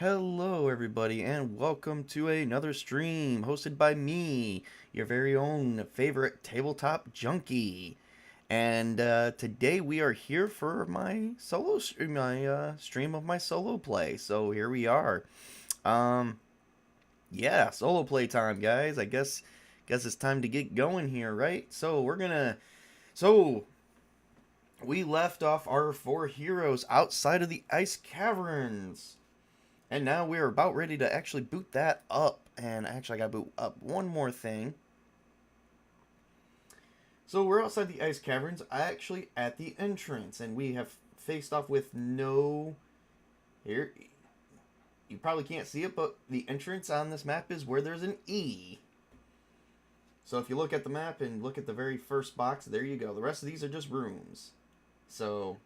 Hello, everybody, and welcome to another stream hosted by me, your very own favorite tabletop junkie. And today we are here for my solo stream, my stream of my solo play. So here we are. Um, yeah, solo play time, guys. I guess it's time to get going here, right? So we left off our four heroes outside of the ice caverns. And now we're about ready to actually boot that up. And actually, I gotta boot up one more thing. So we're outside the ice caverns, actually at the entrance, and we have faced off with no. Here, you probably can't see it, but the entrance on this map is where there's an E. So if you look at the map and look at the very first box, there you go. The rest of these are just rooms. So,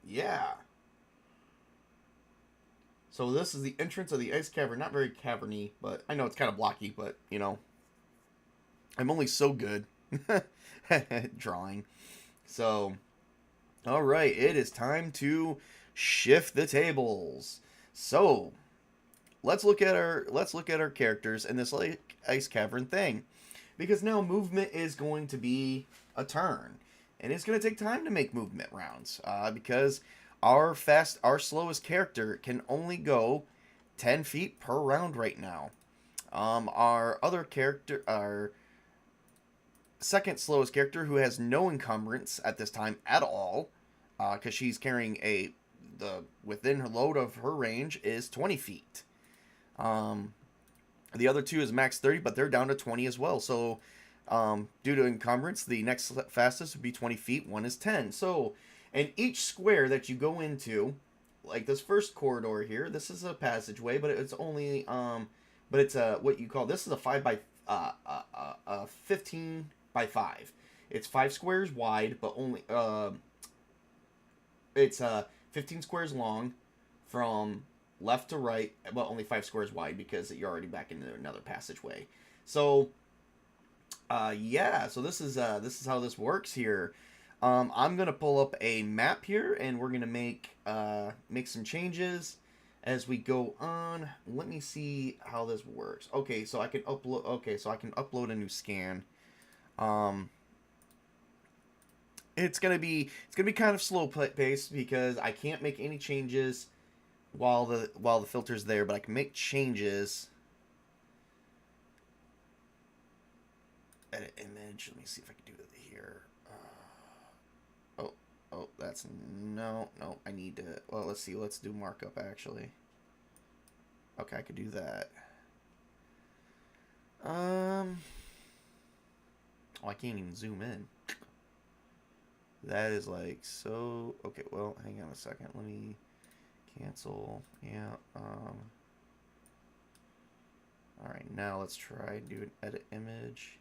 yeah. So this is the entrance of the ice cavern. Not very caverny, but I know it's kind of blocky, but, I'm only so good drawing. So, all right, it is time to shift the tables. So, let's look at our characters in this like ice cavern thing, because now movement is going to be a turn, and it's going to take time to make movement rounds. Because our slowest character can only go 10 feet per round right now. Our other character, our second slowest character, who has no encumbrance at this time at all, because she's carrying the within her load of her range is 20 feet. Um, the other two is max 30, but they're down to 20 as well. So, due to encumbrance, the next fastest would be 20 feet. One is 10. So, and each square that you go into, like this first corridor here, this is a passageway, but it's only but it's a what you call this is a 15 by 5. It's 5 squares wide, but only it's 15 squares long from left to right, but only 5 squares wide because you're already back into another passageway. So yeah, so this is how this works here. I'm gonna pull up a map here, and we're gonna make some changes as we go on. Let me see how this works. Okay, so I can upload. Okay, so I can upload a new scan. Um, it's gonna be kind of slow paced because I can't make any changes while the filter's there, but I can make changes. Edit image. Let me see if I can do it here. Oh, that's no. I need to. Well, let's see. Let's do markup actually. Okay, I could do that. Oh, I can't even zoom in. That is like so. Okay, well, hang on a second. Let me cancel. Yeah. All right, now let's try and do an edit image.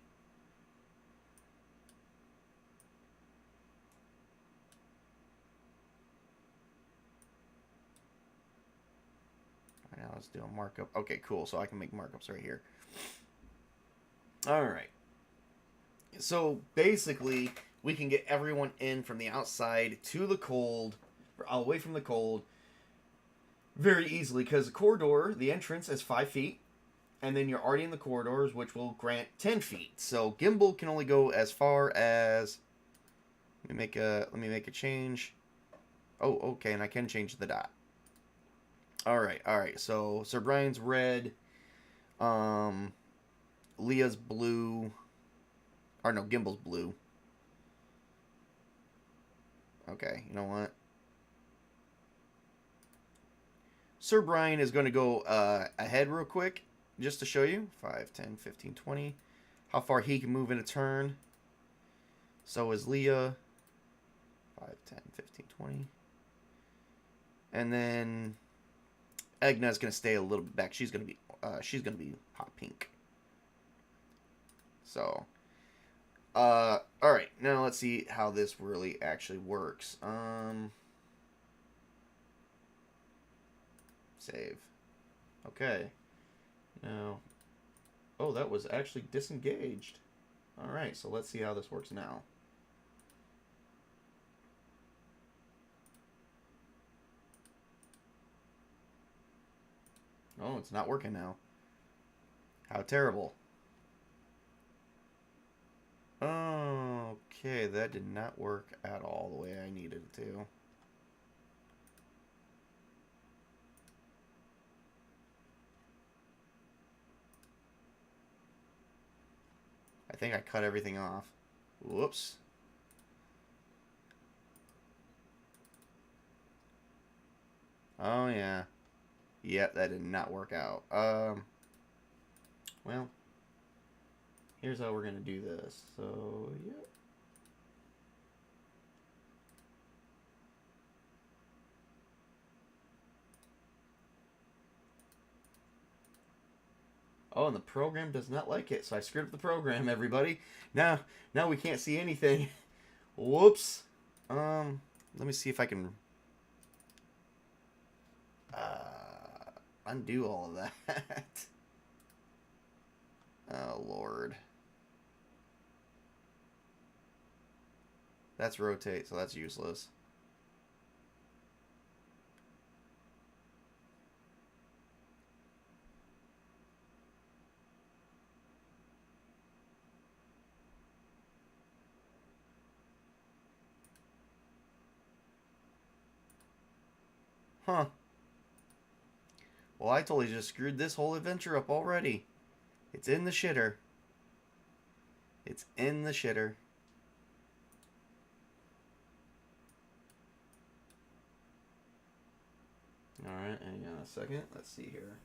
All right, now let's do a markup. Okay, cool. So I can make markups right here. All right. So basically, we can get everyone in from the outside to the cold, away from the cold, very easily, because the corridor, the entrance is 5 feet, and then you're already in the corridors, which will grant 10 feet. So Gimbal can only go as far as. Let me make a change. Oh, okay, and I can change the dot. All right. So Sir Brian's red. Leah's blue. Or no, Gimbal's blue. Okay, you know what? Sir Brian is going to go ahead real quick, just to show you. 5, 10, 15, 20. How far he can move in a turn. So is Leah. 5, 10, 15, 20. And then Egna's going to stay a little bit back. She's going to be hot pink. So, all right. Now let's see how this really actually works. Save. Okay. Now, oh, that was actually disengaged. All right. So let's see how this works now. Oh, it's not working now. How terrible. Okay, that did not work at all the way I needed it to. I think I cut everything off. Whoops. Oh, yeah. Yep, that did not work out. Well, here's how we're going to do this. So, yep. Oh, and the program does not like it, so I screwed up the program, everybody. Now we can't see anything. Whoops. Let me see if I can undo all of that. Oh, Lord. That's rotate, so that's useless. Huh. Well, I totally just screwed this whole adventure up already. It's in the shitter. It's in the shitter. Alright, hang on a second. Let's see here.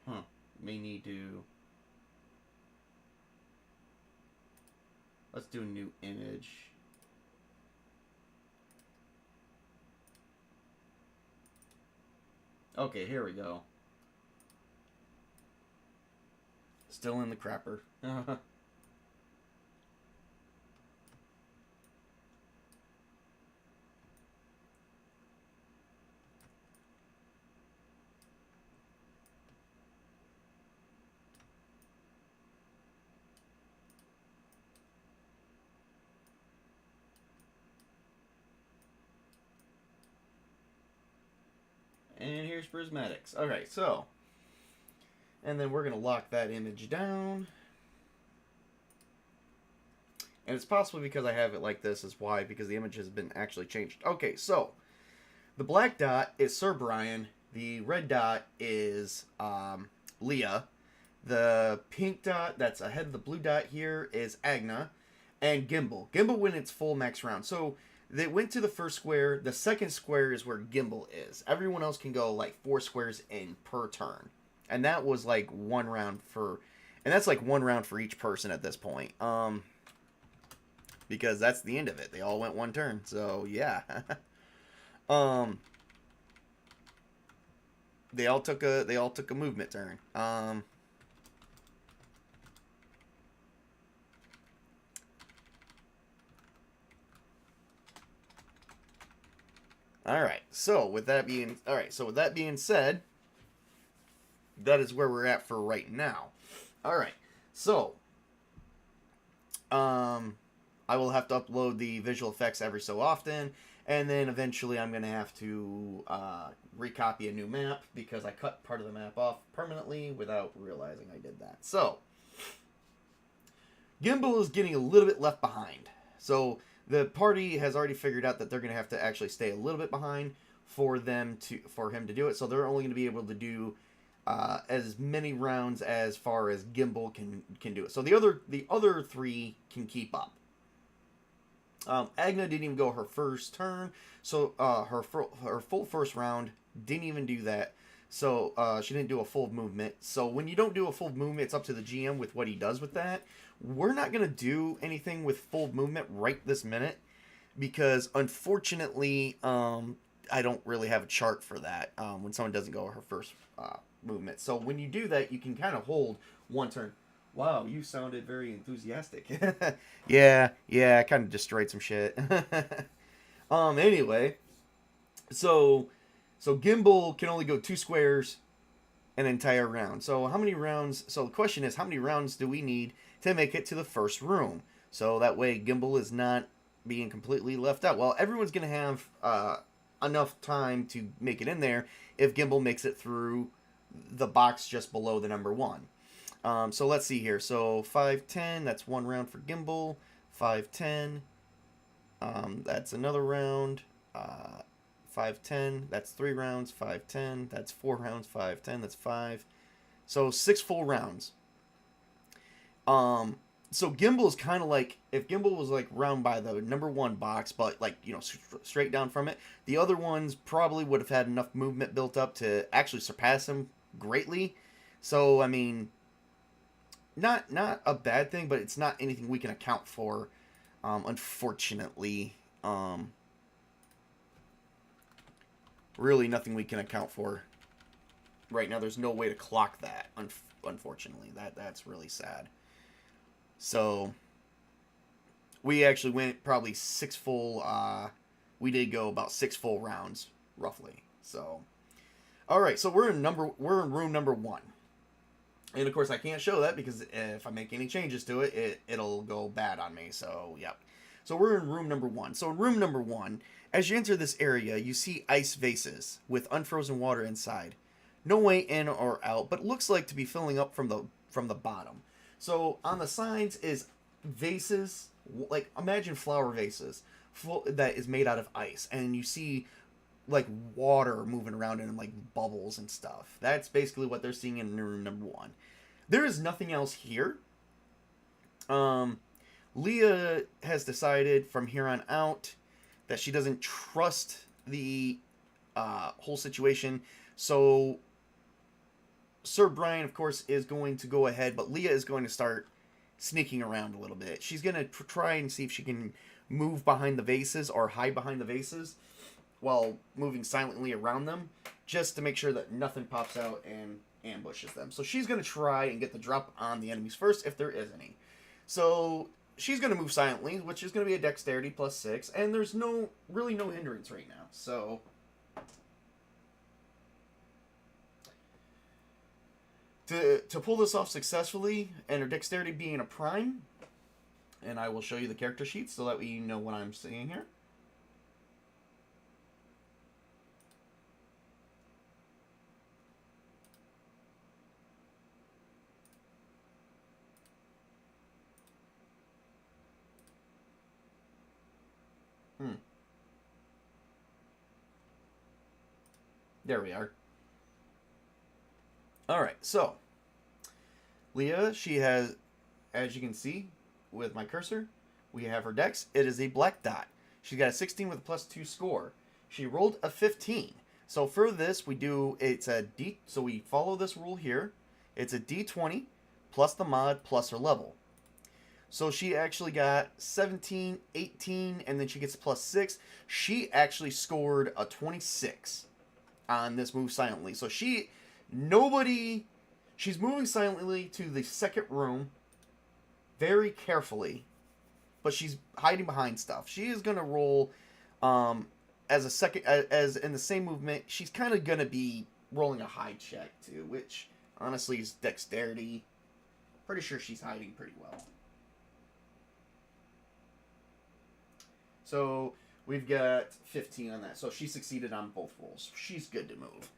Huh. May need to... Let's do a new image. Okay, here we go. Still in the crapper. And here's prismatics. Alright, so. And then we're going to lock that image down. And it's possibly because I have it like this is why, because the image has been actually changed. Okay, so. The black dot is Sir Brian. The red dot is Leah. The pink dot that's ahead of the blue dot here is Agna. And Gimbal. Gimbal went its full max round. So they went to the first square. The second square is where Gimbal is. Everyone else can go like 4 squares in per turn. And that was like 1 round for... And that's like 1 round for each person at this point. Because that's the end of it. They all went 1 turn. So, yeah. They all took a movement turn. Alright, so with that being said, that is where we're at for right now. Alright, so I will have to upload the visual effects every so often, and then eventually I'm going to have to recopy a new map, because I cut part of the map off permanently without realizing I did that. So, Gimbal is getting a little bit left behind. So, the party has already figured out that they're going to have to actually stay a little bit behind for him to do it. So they're only going to be able to do as many rounds as far as Gimbal can do it. So the other 3 can keep up. Agna didn't even go her first turn, so her full first round didn't even do that. So she didn't do a full movement. So when you don't do a full movement, it's up to the GM with what he does with that. We're not going to do anything with full movement right this minute, because unfortunately, I don't really have a chart for that when someone doesn't go her first movement. So when you do that, you can kind of hold 1 turn. Wow, you sounded very enthusiastic. yeah, I kind of destroyed some shit. Anyway, so Gimbal can only go 2 squares an entire round. So how many rounds? So the question is, how many rounds do we need to make it to the first room? So that way Gimbal is not being completely left out. Well, everyone's going to have enough time to make it in there if Gimbal makes it through the box just below the number 1. So let's see here. So 5-10, that's 1 round for Gimbal. 5-10, that's another round. 5-10, that's 3 rounds. 5-10, that's 4 rounds. 5-10, that's 5. So 6 full rounds. So Gimbal is kind of like, if Gimbal was like round by the number 1 box, but like, you know, straight down from it, the other ones probably would have had enough movement built up to actually surpass him greatly. So, I mean, not a bad thing, but it's not anything we can account for, unfortunately. Really nothing we can account for right now. There's no way to clock that, unfortunately. That's really sad. So we actually went probably 6 full, we did go about 6 full rounds, roughly. So, all right, so we're in room number 1. And of course I can't show that because if I make any changes to it, it'll go bad on me. So, yep. So we're in room number 1. So in room number 1, as you enter this area, you see ice vases with unfrozen water inside. No way in or out, but looks like to be filling up from the bottom. So on the sides is vases, like imagine flower vases that is made out of ice, and you see like water moving around in them, like bubbles and stuff. That's basically what they're seeing in room number 1. There is nothing else here. Leah has decided from here on out that she doesn't trust the whole situation, so Sir Brian, of course, is going to go ahead, but Leah is going to start sneaking around a little bit. She's going to try and see if she can move behind the vases or hide behind the vases while moving silently around them, just to make sure that nothing pops out and ambushes them. So she's going to try and get the drop on the enemies first, if there is any. So she's going to move silently, which is going to be a dexterity plus 6, and there's really no hindrance right now. So To pull this off successfully, and her dexterity being a prime, and I will show you the character sheet so that way you know what I'm seeing here. There we are. Alright, so Leah, she has, as you can see with my cursor, we have her dex. It is a black dot. She's got a 16 with a plus 2 score. She rolled a 15. So for this, it's a D, so we follow this rule here. It's a D20 plus the mod plus her level. So she actually got 17, 18, and then she gets a plus 6. She actually scored a 26 on this move silently. So she's moving silently to the second room very carefully, but she's hiding behind stuff. She is going to roll as in the same movement. She's kind of going to be rolling a hide check too, which honestly is dexterity. Pretty sure she's hiding pretty well. So we've got 15 on that. So she succeeded on both rolls. She's good to move.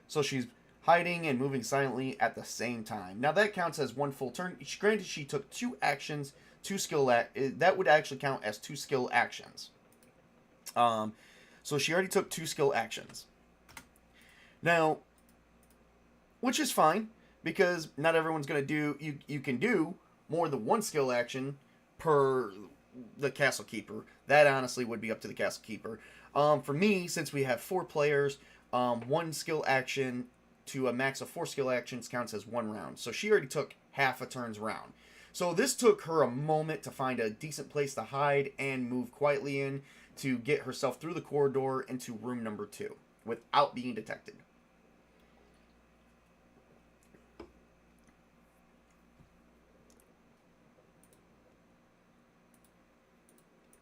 So she's hiding and moving silently at the same time. Now that counts as 1 full turn. Granted, she took 2 actions, 2 skill that would actually count as 2 skill actions. So she already took 2 skill actions. Now, which is fine because not everyone's gonna do. You can do more than 1 skill action per the castle keeper. That honestly would be up to the castle keeper. For me, since we have 4 players, 1 skill action to a max of 4 skill actions counts as 1 round. So she already took half a turn's round. So this took her a moment to find a decent place to hide and move quietly in to get herself through the corridor into room number 2 without being detected.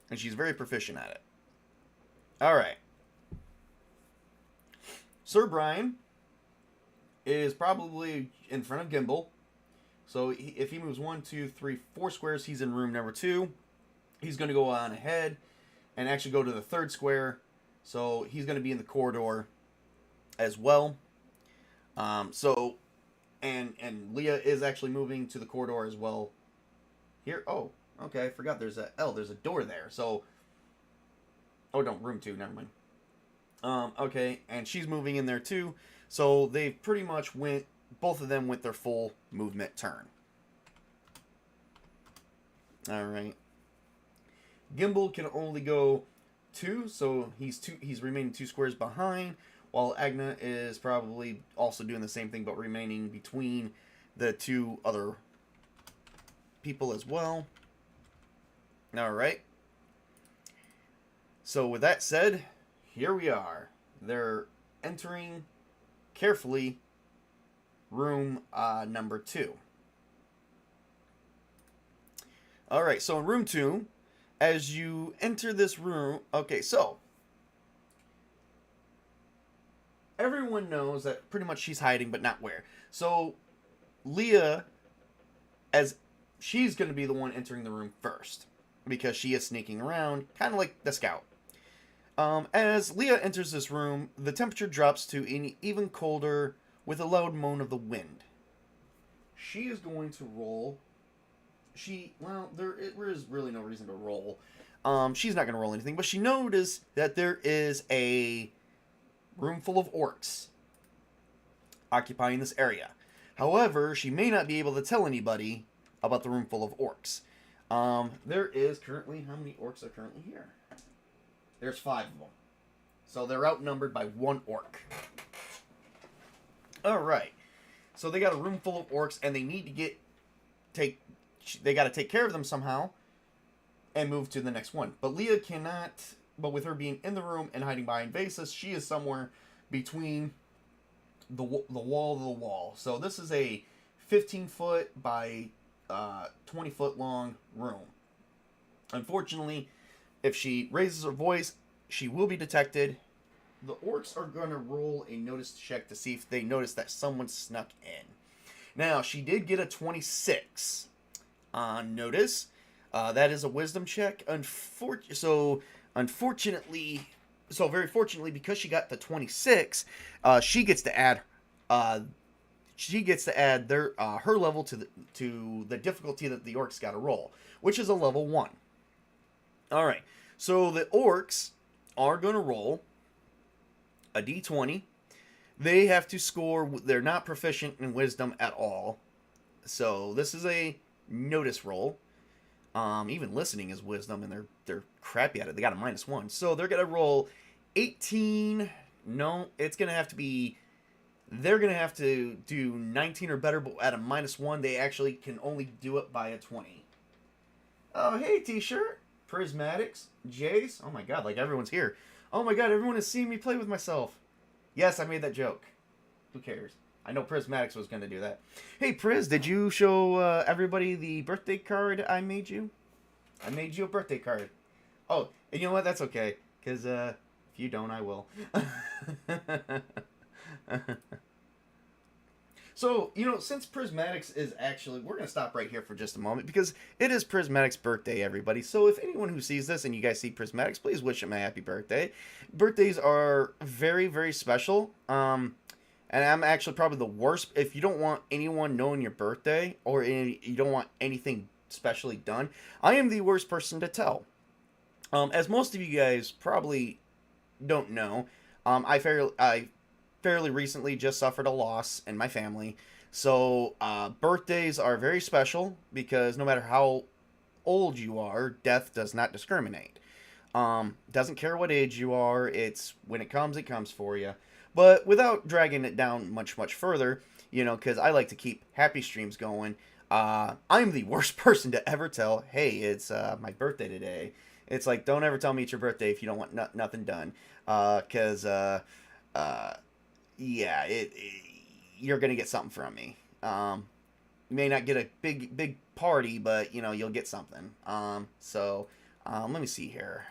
And she's very proficient at it. Alright. Sir Brian is probably in front of Gimbal. So if he moves 1, 2, 3, 4 squares, he's in room number 2. He's going to go on ahead and actually go to the 3rd square. So he's going to be in the corridor as well. So, and Leah is actually moving to the corridor as well. Here, oh, okay, I forgot there's a door there. So, oh no, room 2, never mind. Okay, and she's moving in there too. So they pretty much both of them went their full movement turn. All right. Gimbal can only go 2, so he's remaining 2 squares behind, while Agna is probably also doing the same thing, but remaining between the 2 other people as well. All right. So with that said, here we are. They're entering carefully room number 2. All right, so in room 2, as you enter this room, okay, so everyone knows that pretty much she's hiding, but not where. So Leah, as she's going to be the one entering the room first, because she is sneaking around, kind of like the scout. As Leah enters this room, the temperature drops to an even colder with a loud moan of the wind. She is going to roll. There is really no reason to roll. She's not going to roll anything, but she noticed that there is a room full of orcs occupying this area. However, she may not be able to tell anybody about the room full of orcs. There is currently, how many orcs are currently here? There's 5 of them. So they're outnumbered by 1 orc. Alright. So they got a room full of orcs, and they need to they got to take care of them somehow and move to the next one. But Leah cannot, but with her being in the room and hiding behind vases, she is somewhere between the wall to the wall. So this is a 15-foot by 20-foot long room. Unfortunately, if she raises her voice, she will be detected. The orcs are going to roll a notice check to see if they notice that someone snuck in. Now, she did get a 26 on notice. That is a wisdom check. Very fortunately, because she got the 26, she gets to add her level to the difficulty that the orcs got to roll, which is a level 1. All right, so the orcs are going to roll a d20. They have to score. They're not proficient in wisdom at all, so this is a notice roll. Even listening is wisdom, and they're crappy at it. They got a -1, so they're going to roll 18. No, it's going to have to be. They're going to have to do 19 or better, but at a -1, they actually can only do it by a 20. Oh, hey, T-shirt. Prismatics, Jace. Oh my god, like everyone's here. Oh my god, everyone is seeing me play with myself. Yes, I made that joke. Who cares? I know Prismatics was going to do that. Hey, Priz, did you show everybody the birthday card I made you? I made you a birthday card. Oh, and you know what? That's okay. Because if you don't, I will. So, since Prismatics is actually... We're going to stop right here for just a moment, because it is Prismatics' birthday, everybody. So if anyone who sees this and you guys see Prismatics, please wish him a happy birthday. Birthdays are very, very special. And I'm actually probably the worst. If you don't want anyone knowing your birthday, or you don't want anything specially done, I am the worst person to tell. As most of you guys probably don't know, I fairly recently just suffered a loss in my family. So birthdays are very special, because no matter how old you are, death does not discriminate. Doesn't care what age you are. It's when it comes for you. But without dragging it down much further, because I like to keep happy streams going, I'm the worst person to ever tell, hey, it's my birthday today. It's like, don't ever tell me it's your birthday if you don't want nothing done. Because yeah, you're gonna get something from me. You may not get a big party, but you'll get something. So let me see here.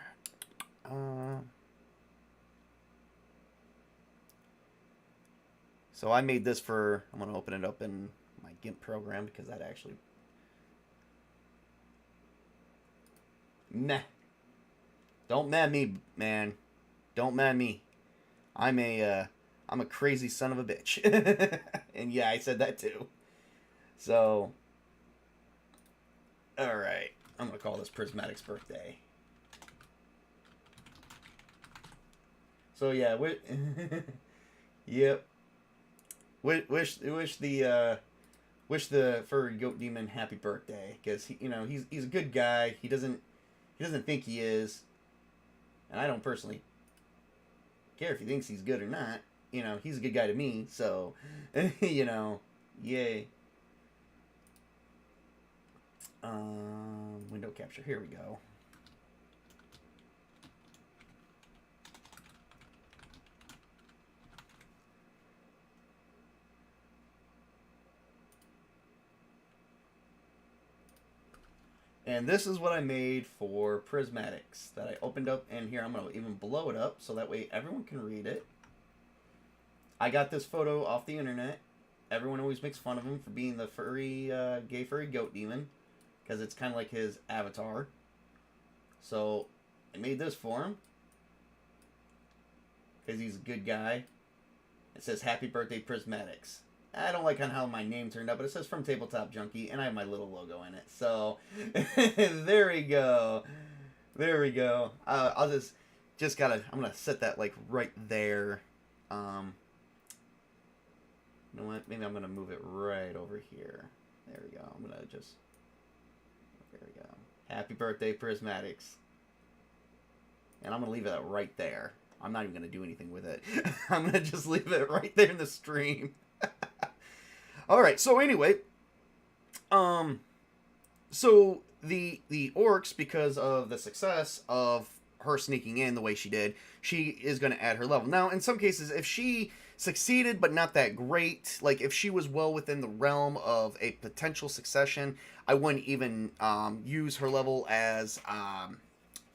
So I made this for. I'm gonna open it up in my GIMP program because that actually... Meh. Don't mad me, man. Don't mad me. I'm a crazy son of a bitch. And yeah, I said that too. So, alright. I'm going to call this Prismatic's birthday. So yeah, yep. Wish the furry goat demon happy birthday, because he's a good guy. He doesn't think he is, and I don't personally care if he thinks he's good or not. He's a good guy to me. So, yay. Window capture. Here we go. And this is what I made for Prismatics that I opened up. And here, I'm going to even blow it up so that way everyone can read it. I got this photo off the internet. Everyone always makes fun of him for being the gay furry goat demon, because it's kind of like his avatar. So I made this for him because he's a good guy. It says Happy Birthday Prismatics. I don't like how my name turned out, but it says from Tabletop Junkie, and I have my little logo in it. So, there we go. There we go. I'll just gotta, I'm gonna set that like right there. You know what? Maybe I'm gonna move it right over here. There we go. I'm gonna just, there we go. Happy birthday, Prismatics. And I'm gonna leave it right there. I'm not even gonna do anything with it. I'm gonna just leave it right there in the stream. Alright, so anyway, so the orcs, because of the success of her sneaking in the way she did, she is going to add her level. Now, in some cases, if she succeeded but not that great, like if she was well within the realm of a potential succession, I wouldn't even use her level as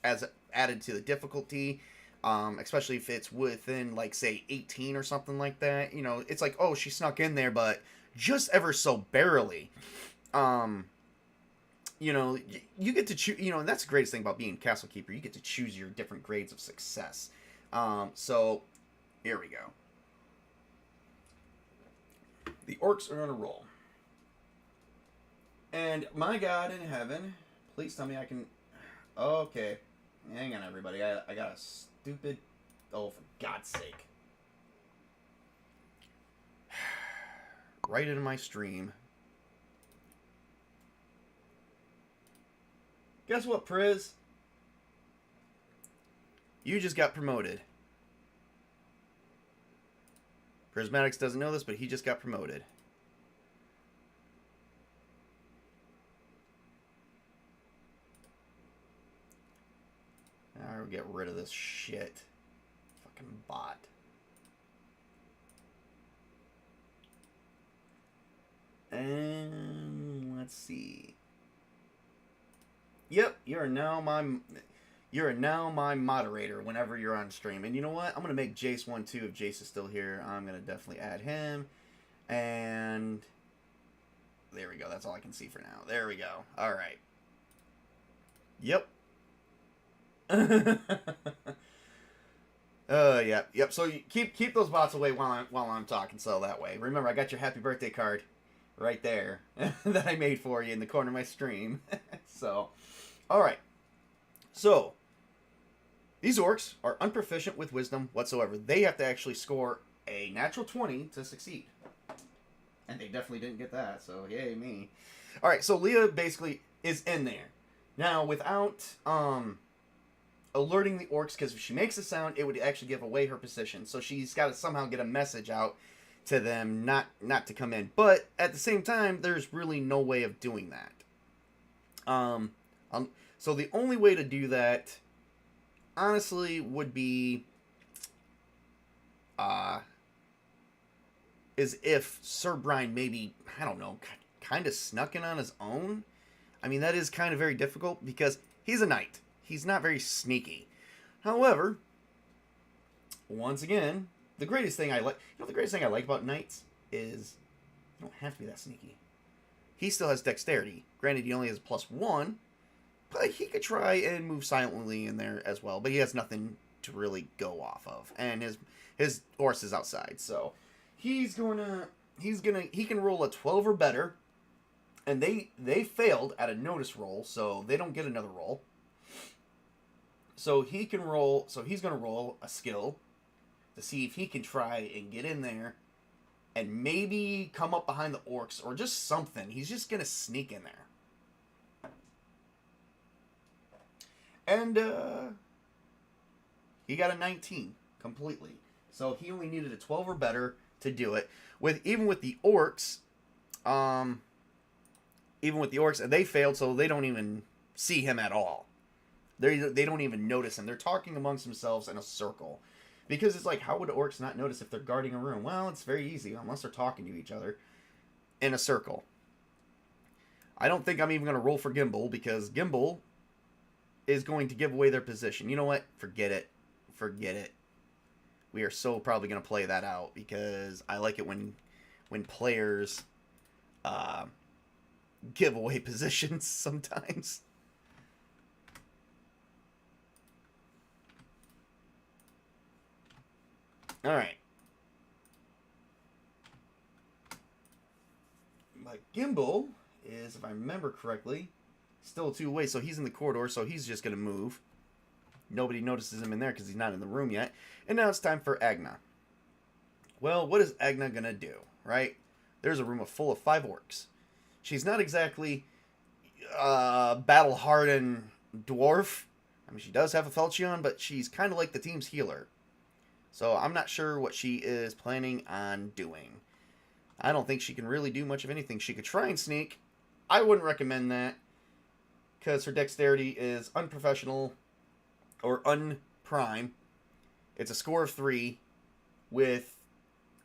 added to the difficulty. Especially if it's within, like, say, 18 or something like that. It's like, oh, she snuck in there, but just ever so barely. You get to choose, and that's the greatest thing about being Castle Keeper. You get to choose your different grades of success. So, here we go. The orcs are going to roll. And my God in heaven, please tell me I can... Okay. Hang on, everybody. I got a stupid... Oh, for God's sake. Right into my stream. Guess what, Priz? You just got promoted. Prismatics doesn't know this, but he just got promoted. I'll get rid of this shit. Fucking bot. And let's see. Yep, you're now my moderator whenever you're on stream. And you know what? I'm gonna make Jace one too if Jace is still here. I'm gonna definitely add him. And there we go. That's all I can see for now. There we go. All right. Yep. Yep. So you keep those bots away while I'm talking. So that way, remember, I got your happy birthday card right there that I made for you in the corner of my stream. So, all right. So these orcs are unproficient with wisdom whatsoever. They have to actually score a natural 20 to succeed, and they definitely didn't get that. So yay me. All right. So Leah basically is in there now without alerting the orcs, because if she makes a sound, it would actually give away her position. So she's got to somehow get a message out to them not to come in. But at the same time, there's really no way of doing that. So the only way to do that, honestly, would be is if Sir Brian maybe, I don't know, kind of snuck in on his own. I mean, that is kind of very difficult because he's a knight. He's not very sneaky. However, once again, the greatest thing I like about knights is you don't have to be that sneaky. he still has dexterity. Granted, he only has +1, but he could try and move silently in there as well. But he has nothing to really go off of, and his horse is outside, so he can roll a 12 or better, and they failed at a notice roll, so they don't get another roll. So he can roll. So he's gonna roll a skill to see if he can try and get in there and maybe come up behind the orcs or just something. He's just gonna sneak in there. And he got a 19 completely. So he only needed a 12 or better to do it. Even with the orcs, and they failed, so they don't even see him at all. They don't even notice him. They're talking amongst themselves in a circle. Because it's like, how would orcs not notice if they're guarding a room? Well, it's very easy, unless they're talking to each other in a circle. I don't think I'm even going to roll for Gimbal, because Gimbal is going to give away their position. You know what? Forget it. Forget it. We are so probably going to play that out, because I like it when players give away positions sometimes. All right. My Gimbal is, if I remember correctly, still 2 away, so he's in the corridor, so he's just going to move. Nobody notices him in there because he's not in the room yet. And now it's time for Agna. Well, what is Agna going to do, right? There's a room full of 5 orcs. She's not exactly a battle-hardened dwarf. I mean, she does have a Falchion, but she's kind of like the team's healer. So I'm not sure what she is planning on doing. I don't think she can really do much of anything. She could try and sneak. I wouldn't recommend that, because her dexterity is unprofessional or unprime. It's a score of 3 with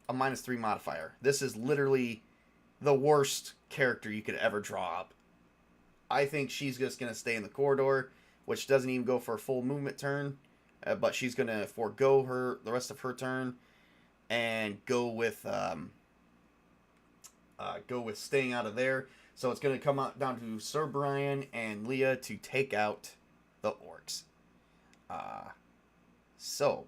a -3 modifier. This is literally the worst character you could ever draw up. I think she's just going to stay in the corridor, which doesn't even go for a full movement turn. But she's going to forego the rest of her turn and go with staying out of there. So it's going to come out down to Sir Brian and Leah to take out the orcs. So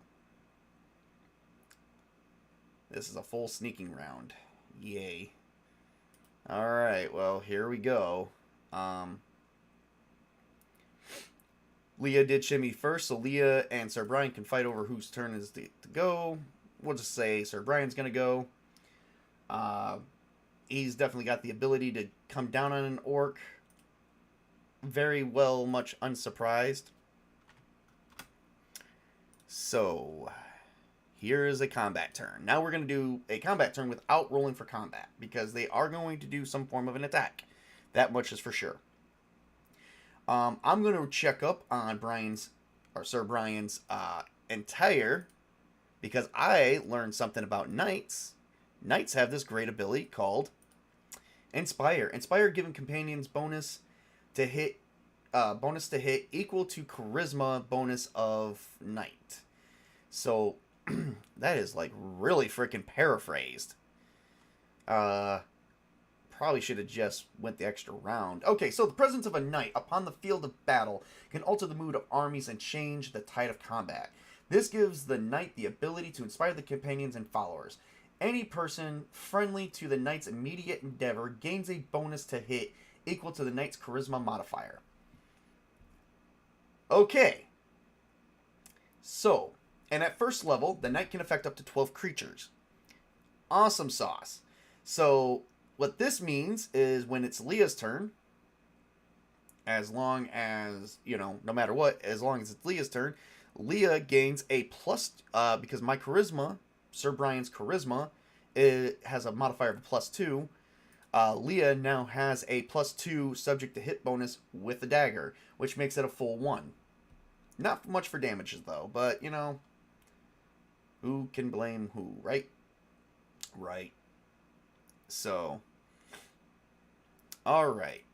this is a full sneaking round. Yay. Alright, well, here we go. Leah did shimmy first, so Leah and Sir Brian can fight over whose turn is to go. We'll just say Sir Brian's going to go. He's definitely got the ability to come down on an orc. Very well, much unsurprised. So, here is a combat turn. Now we're going to do a combat turn without rolling for combat, because they are going to do some form of an attack. That much is for sure. I'm going to check up on Sir Brian's entire, because I learned something about knights. Knights have this great ability called Inspire. Inspire giving companions bonus to hit equal to charisma bonus of knight. So that is like really freaking paraphrased. Probably should have just went the extra round. Okay, so the presence of a knight upon the field of battle can alter the mood of armies and change the tide of combat. This gives the knight the ability to inspire the companions and followers. Any person friendly to the knight's immediate endeavor gains a bonus to hit equal to the knight's charisma modifier. Okay. So, and at first level, the knight can affect up to 12 creatures. Awesome sauce. So, what this means is when it's Leah's turn, as long as, no matter what, as long as it's Leah's turn, Leah gains a plus, because my charisma, Sir Brian's charisma, it has a modifier of +2. Leah now has a +2 subject to hit bonus with the dagger, which makes it a full 1. Not much for damages, though, but, who can blame who, right? Right. So, alright.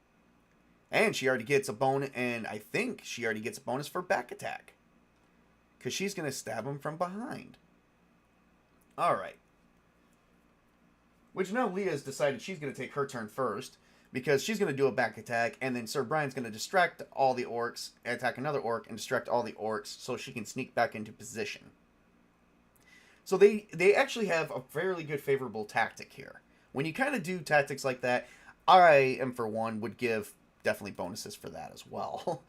And she already gets a bonus, and I think she already gets a bonus for back attack, because she's going to stab him from behind. Alright. Which now Leah has decided she's going to take her turn first, because she's going to do a back attack, and then Sir Brian's going to distract all the orcs, attack another orc, and distract all the orcs so she can sneak back into position. So they actually have a fairly good favorable tactic here. When you kind of do tactics like that, I am for one would give definitely bonuses for that as well.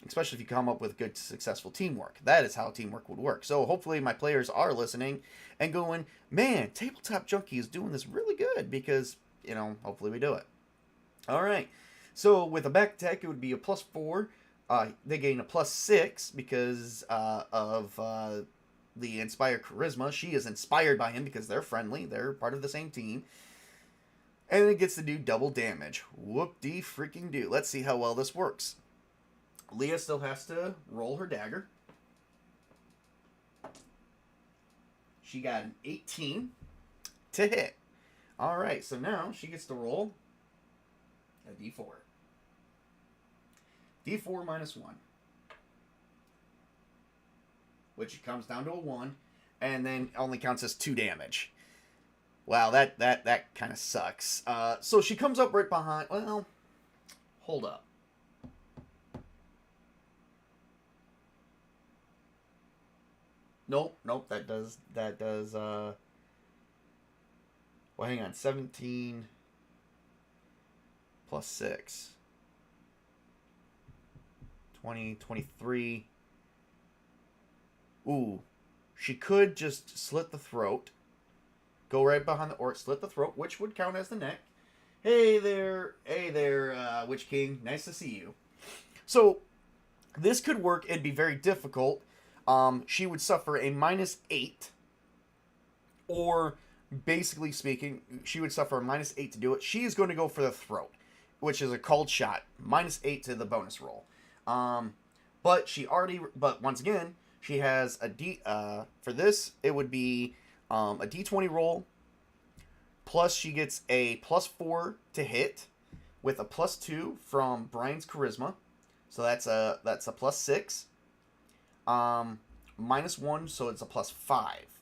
Especially if you come up with good successful teamwork. That is how teamwork would work. So hopefully my players are listening and going, man, Tabletop Junkie is doing this really good, because, hopefully we do it. All right. So with a back attack, it would be a +4. They gain a +6 because of the Inspire Charisma. She is inspired by him because they're friendly. They're part of the same team. And it gets to do double damage. Whoop-de-freaking-do. Let's see how well this works. Leah still has to roll her dagger. She got an 18 to hit. Alright, so now she gets to roll a d4. d4 minus 1. Which comes down to a 1. And then only counts as 2 damage. Wow, that kind of sucks. So she comes up right behind... Well, hold up. Nope, that does, well, hang on, 17 plus 6. 20, 23. Ooh, she could just slit the throat. Go right behind the orc, slit the throat, which would count as the neck. Hey there, Witch King, nice to see you. So, this could work, it'd be very difficult. She would suffer a -8, or basically speaking, she would suffer a -8 to do it. She is going to go for the throat, which is a cold shot, -8 to the bonus roll. But once again, she has a for this, it would be a d20 roll, plus she gets a +4 to hit, with a +2 from Brian's Charisma, so that's a +6. -1, so it's a +5.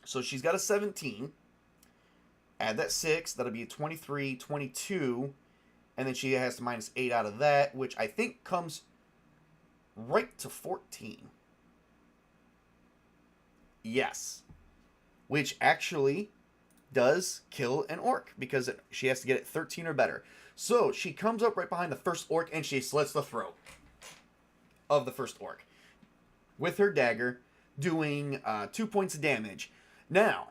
So she's got a 17. Add that 6, that'll be a 23, 22, and then she has to -8 out of that, which I think comes right to 14. Yes. Which actually does kill an orc, because she has to get it 13 or better. So she comes up right behind the first orc, and she slits the throat of the first orc with her dagger, doing 2 points of damage. Now,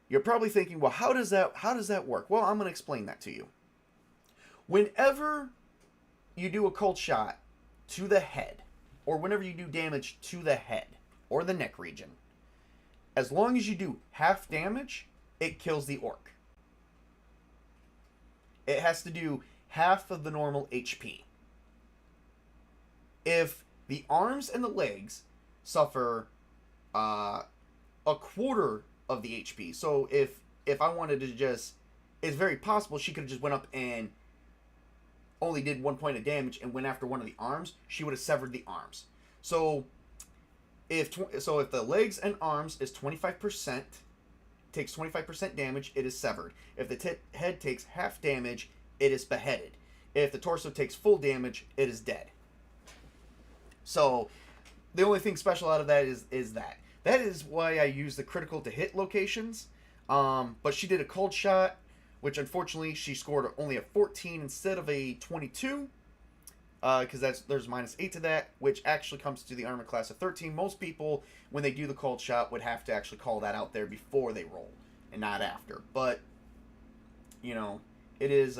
you're probably thinking, well, how does that work? Well, I'm going to explain that to you. Whenever you do a cold shot to the head, or whenever you do damage to the head or the neck region, as long as you do half damage, it kills the orc. It has to do half of the normal HP. If the arms and the legs suffer a quarter of the HP, so if I wanted to just, it's very possible she could have just went up and only did 1 point of damage and went after one of the arms, she would have severed the arms. So if the legs and arms is 25%, takes 25% damage, it is severed. If the head takes half damage, it is beheaded. If the torso takes full damage, it is dead. So the only thing special out of that is that. That is why I use the critical to hit locations. But she did a cold shot, which unfortunately she scored only a 14 instead of a 22. Because there's -8 to that, which actually comes to the armor class of 13. Most people, when they do the cold shot, would have to actually call that out there before they roll, and not after. But, it is,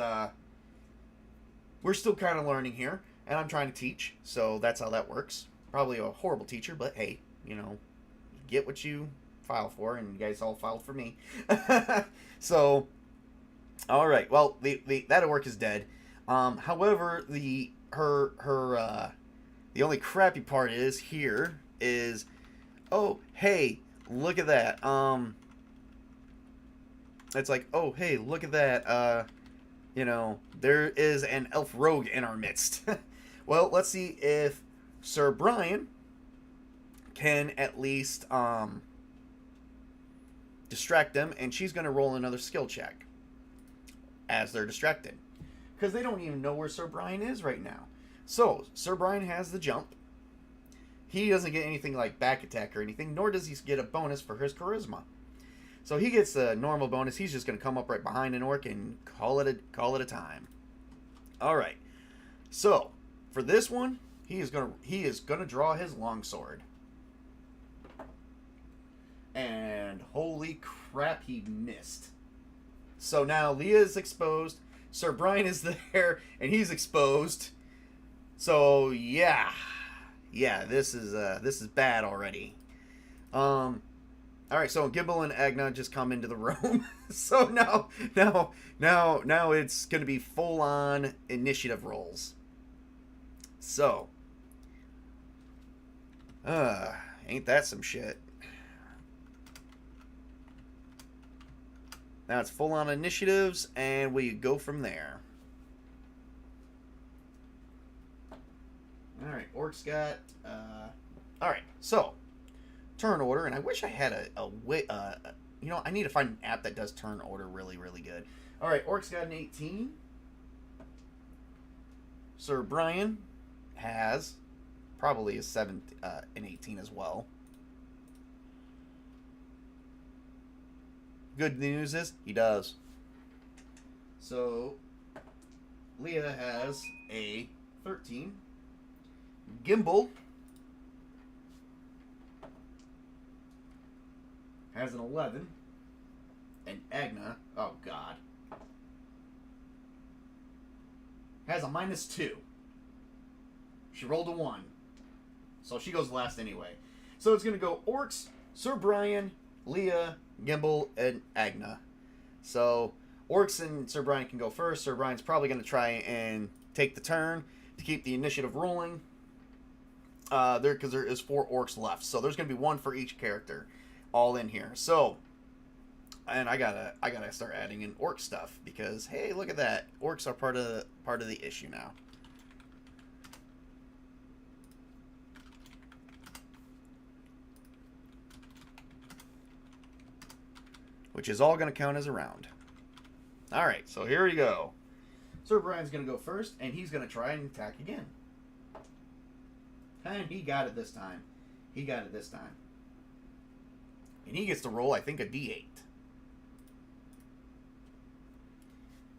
we're still kind of learning here, and I'm trying to teach, so that's how that works. Probably a horrible teacher, but hey, get what you file for, and you guys all filed for me. So, alright, well, that orc is dead. However, the only crappy part is, oh, hey, look at that. It's like, oh, hey, look at that. There is an elf rogue in our midst. Well, let's see if Sir Brian can at least distract them, and she's going to roll another skill check. as they're distracted. Because they don't even know where Sir Brian is right now. So, Sir Brian has the jump. He doesn't get anything like back attack or anything, nor does he get a bonus for his charisma. So he gets a normal bonus. He's just going to come up right behind an orc and call it a time. All right. So, for this one, he is going to draw his longsword. And holy crap, he missed. So now Leah is exposed. Sir Brian is there, and he's exposed. So yeah, this is bad already. All right, so Gimbal and Agna just come into the room. So now it's gonna be full on initiative rolls. So, ain't that some shit? Now it's full on initiatives, and we go from there. All right, Orc's got. All right, so turn order, and I wish I had a way. I need to find an app that does turn order really, really good. All right, Orc's got an 18. Sir Brian has probably an 18 as well. Good news is he does. So Leah has a 13. Gimbal has an 11. And Agna, oh god, has a -2. She rolled a 1. So she goes last anyway. So it's going to go Orcs, Sir Brian, Leah, Gimbal, and Agna. So Orcs and Sir Brian can go first. Sir Brian's probably going to try and take the turn to keep the initiative rolling. Because there is 4 Orcs left. So there's going to be 1 for each character all in here. So, and I gotta start adding in Orc stuff because, hey, look at that. Orcs are part of the issue now. Which is all going to count as a round. Alright, so here we go. Sir Brian's going to go first, and he's going to try and attack again. And he got it this time. And he gets to roll, I think, a D8.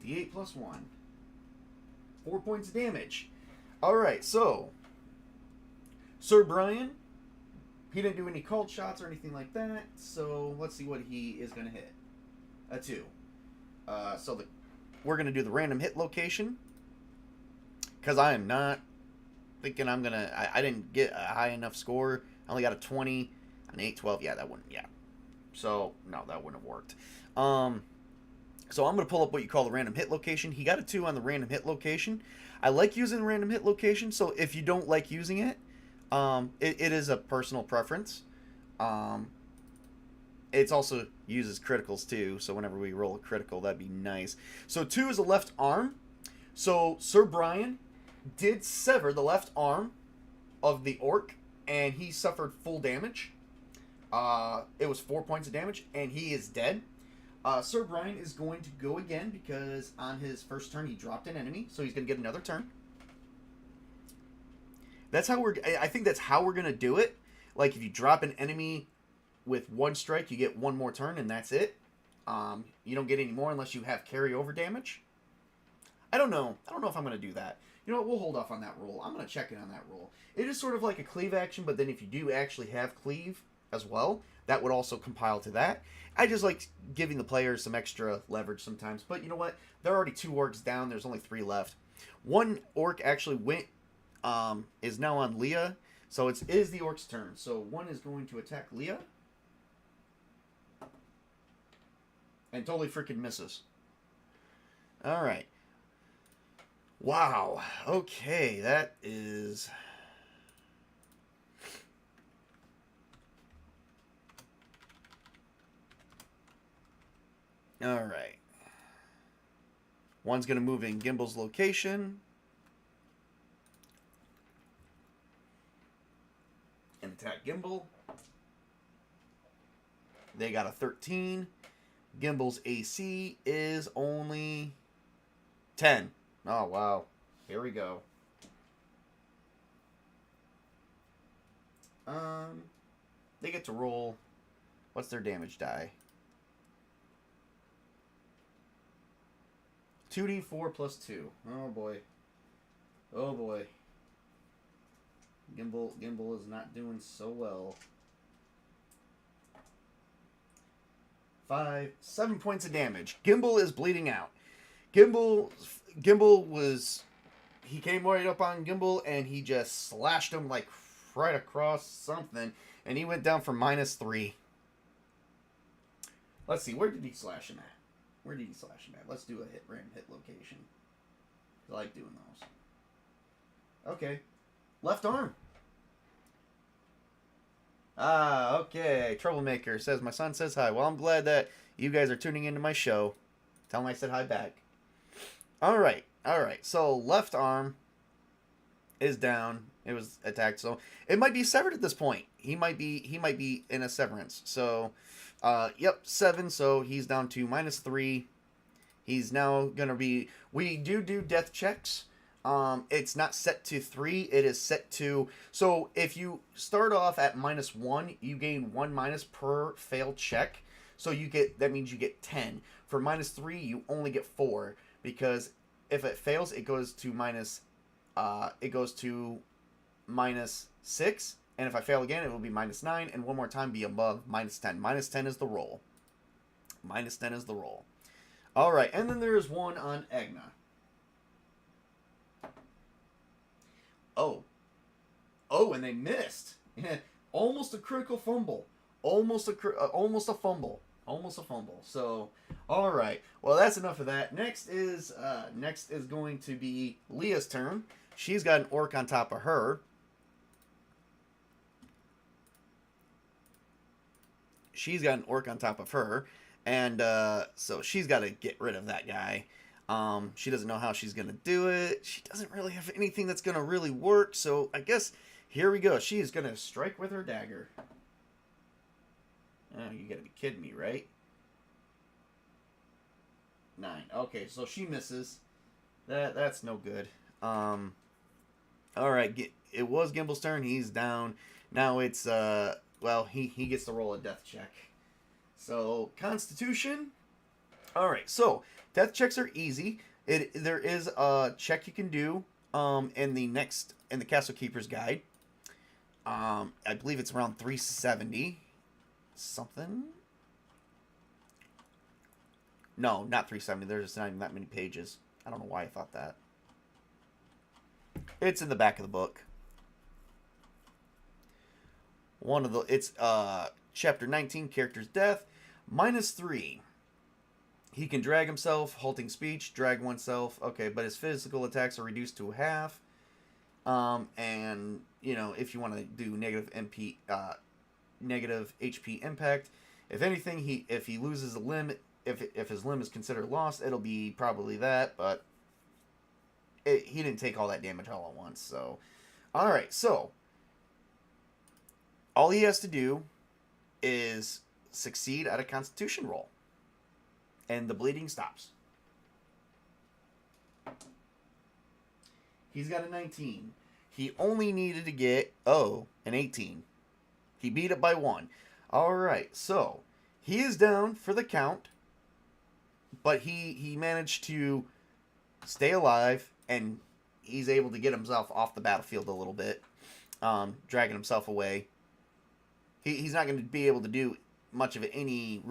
D8 plus 1. 4 points of damage. Alright, so Sir Brian, he didn't do any cult shots or anything like that, so let's see what he is going to hit. A 2. We're going to do the random hit location, because I am not thinking I'm going to... I didn't get a high enough score. I only got a 20, an 8, 12. Yeah, that wouldn't... Yeah. So, no, that wouldn't have worked. So I'm going to pull up what you call the random hit location. He got a 2 on the random hit location. I like using the random hit location, so if you don't like using it, it is a personal preference. It also uses criticals too, so whenever we roll a critical, that'd be nice. So 2 is a left arm. So Sir Brian did sever the left arm of the orc, and he suffered full damage. It was 4 points of damage, and he is dead. Sir Brian is going to go again because on his first turn he dropped an enemy, so he's going to get another turn. I think that's how we're going to do it. Like, if you drop an enemy with 1 strike, you get 1 more turn, and that's it. You don't get any more unless you have carryover damage. I don't know if I'm going to do that. You know what? We'll hold off on that rule. I'm going to check in on that rule. It is sort of like a cleave action, but then if you do actually have cleave as well, that would also compile to that. I just like giving the players some extra leverage sometimes. But you know what? There are already 2 orcs down. There's only 3 left. 1 orc actually is now on Leah. So it is the orc's turn. So 1 is going to attack Leah. And totally freaking misses. Alright. Wow. Okay, that is... Alright. 1's going to move in Gimbal's location. And attack Gimbal. They got a 13. Gimbal's AC is only 10. Oh, wow. Here we go. They get to roll. What's their damage die? 2d4 plus 2. Oh, boy. Oh, boy. Gimbal is not doing so well. 7 points of damage. Gimbal is bleeding out. Gimbal was... He came right up on Gimbal, and he just slashed him, like, right across something, and he went down for -3. Let's see, where did he slash him at? Where did he slash him at? Let's do a random hit location. I like doing those. Okay. Left arm. Okay. Troublemaker says, my son says hi. Well, I'm glad that you guys are tuning into my show. Tell him I said hi back. Alright. So, left arm is down. It was attacked. So, it might be severed at this point. He might be in a severance. So, yep, 7. So, he's down to -3. He's now going to be... We do death checks. It's not set to 3. It is set to... So, if you start off at -1, you gain 1 minus per failed check. So, that means you get 10. For -3, you only get 4. Because if it fails, it goes to -6. And if I fail again, it will be -9. And one more time, be above -10. -10 is the roll. -10 is the roll. Alright, and then there is one on Agna. Oh, and they missed. Almost a critical fumble. Almost a fumble. Almost a fumble. So, all right. Well, that's enough of that. Next is going to be Leah's turn. She's got an orc on top of her. And so she's got to get rid of that guy. She doesn't know how she's going to do it. She doesn't really have anything that's going to really work. So I guess here we go. She is going to strike with her dagger. Oh, you got to be kidding me, right? 9. Okay, so she misses. That's no good. All right. It was Gimble's turn. He's down. Now it's he gets to roll a death check. So Constitution. All right. So death checks are easy. There is a check you can do in the Castle Keeper's Guide. I believe it's around 370 something. No, not 370. There's not even that many pages. I don't know why I thought that. It's in the back of the book. It's chapter 19, character's death, -3. He can drag himself, halting speech, drag oneself. Okay, but his physical attacks are reduced to half. And if you want to do negative HP impact, if anything, if he loses a limb, if his limb is considered lost, it'll be probably that. But he didn't take all that damage all at once. So, all right. So all he has to do is succeed at a Constitution roll, and the bleeding stops. He's got a 19. He only needed to get, an 18. He beat it by 1. Alright, so he is down for the count, but he managed to stay alive, and he's able to get himself off the battlefield a little bit, dragging himself away. He's not going to be able to do much of any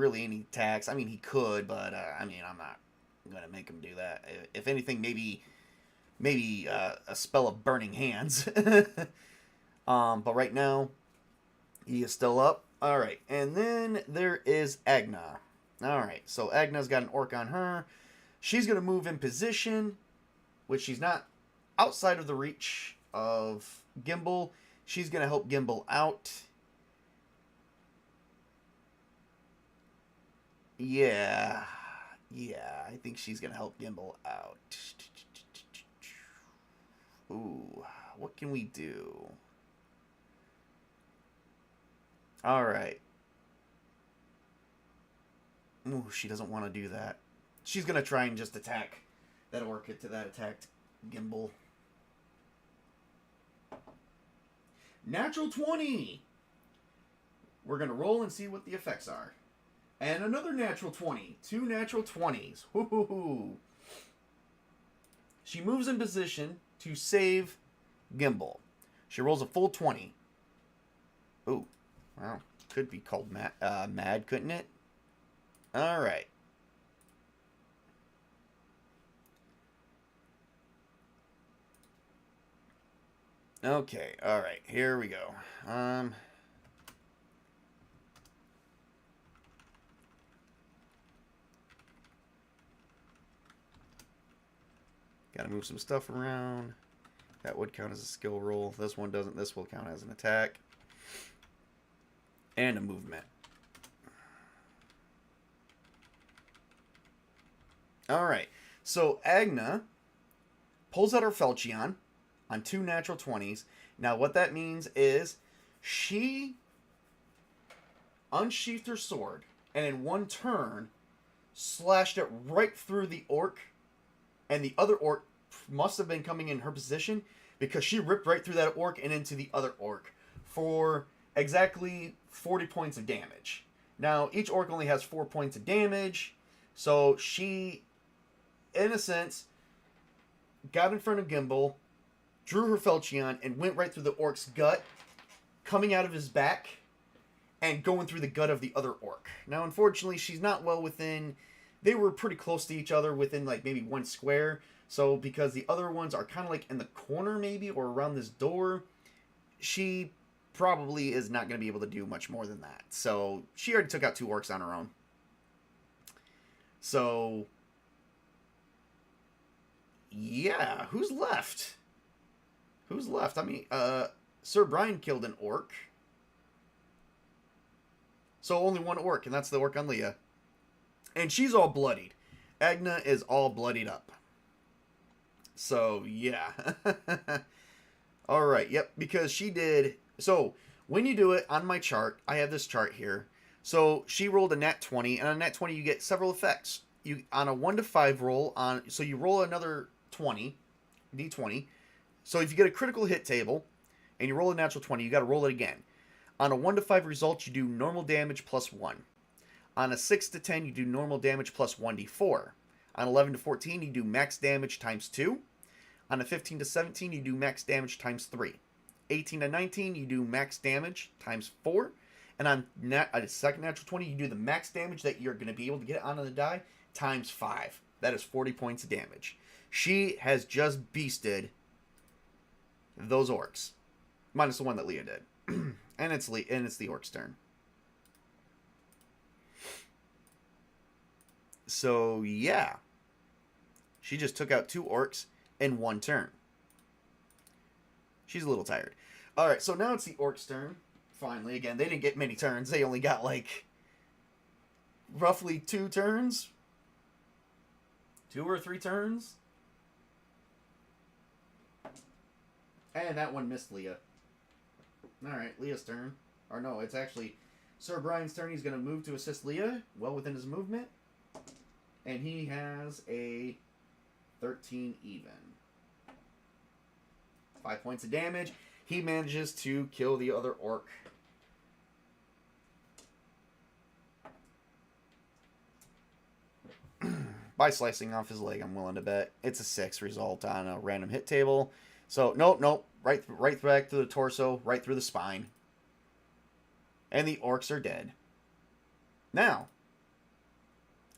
attacks. I mean, he could, but I'm not going to make him do that. If anything, maybe a spell of burning hands. But right now, he is still up. All right, and then there is Agna. All right, so Agna's got an orc on her. She's going to move in position, which she's not outside of the reach of Gimbal. She's going to help Gimbal out. Yeah, I think she's going to help Gimbal out. Ooh, what can we do? All right. Ooh, she doesn't want to do that. She's going to try and just attack that orc hit to that attacked Gimbal. Natural 20! We're going to roll and see what the effects are. And another natural 20. 2 natural 20s. Hoo-hoo-hoo. She moves in position to save Gimbal. She rolls a full 20. Ooh. Wow. Could be called mad, couldn't it? Alright. Okay, alright. Here we go. Gotta move some stuff around. That would count as a skill roll. This one doesn't. This will count as an attack. And a movement. Alright. So, Agna pulls out her Falchion on 2 natural 20s. Now, what that means is she unsheathed her sword and in one turn slashed it right through the orc. And the other orc must have been coming in her position because she ripped right through that orc and into the other orc for exactly 40 points of damage. Now, each orc only has 4 points of damage, so she, in a sense, got in front of Gimbal, drew her Falchion, and went right through the orc's gut, coming out of his back, and going through the gut of the other orc. Now, unfortunately, she's not well within... They were pretty close to each other within, like, maybe 1 square. So, because the other ones are kind of, like, in the corner, maybe, or around this door, she probably is not going to be able to do much more than that. So, she already took out 2 orcs on her own. So, yeah, who's left? Who's left? I mean, Sir Brian killed an orc. So, only 1 orc, and that's the orc on Leah. And she's all bloodied. Agna is all bloodied up. So, yeah. Alright, yep, because she did... So, when you do it on my chart, I have this chart here. So, she rolled a nat 20, and on a nat 20 you get several effects. You on a 1 to 5 roll, so you roll another 20, d20. So, if you get a critical hit table, and you roll a natural 20, you got to roll it again. On a 1 to 5 result, you do normal damage plus 1. On a 6 to 10, you do normal damage plus 1d4. On 11 to 14, you do max damage times 2. On a 15 to 17, you do max damage times 3. 18 to 19, you do max damage times 4. And on a second natural 20, you do the max damage that you're going to be able to get onto the die times 5. That is 40 points of damage. She has just beasted those orcs. Minus the one that Leah did. and it's the orc's turn. So, yeah. She just took out 2 orcs in 1 turn. She's a little tired. Alright, so now it's the orc's turn. Finally, again, they didn't get many turns. They only got, like, roughly 2 turns. 2 or 3 turns. And that one missed Leah. Alright, Leah's turn. Or no, it's actually Sir Brian's turn. He's going to move to assist Leah, well within his movement. And he has a 13 even. 5 points of damage. He manages to kill the other orc. By slicing off his leg, I'm willing to bet. It's a 6 result on a random hit table. So, nope. Right back to the torso, right through the spine. And the orcs are dead. Now,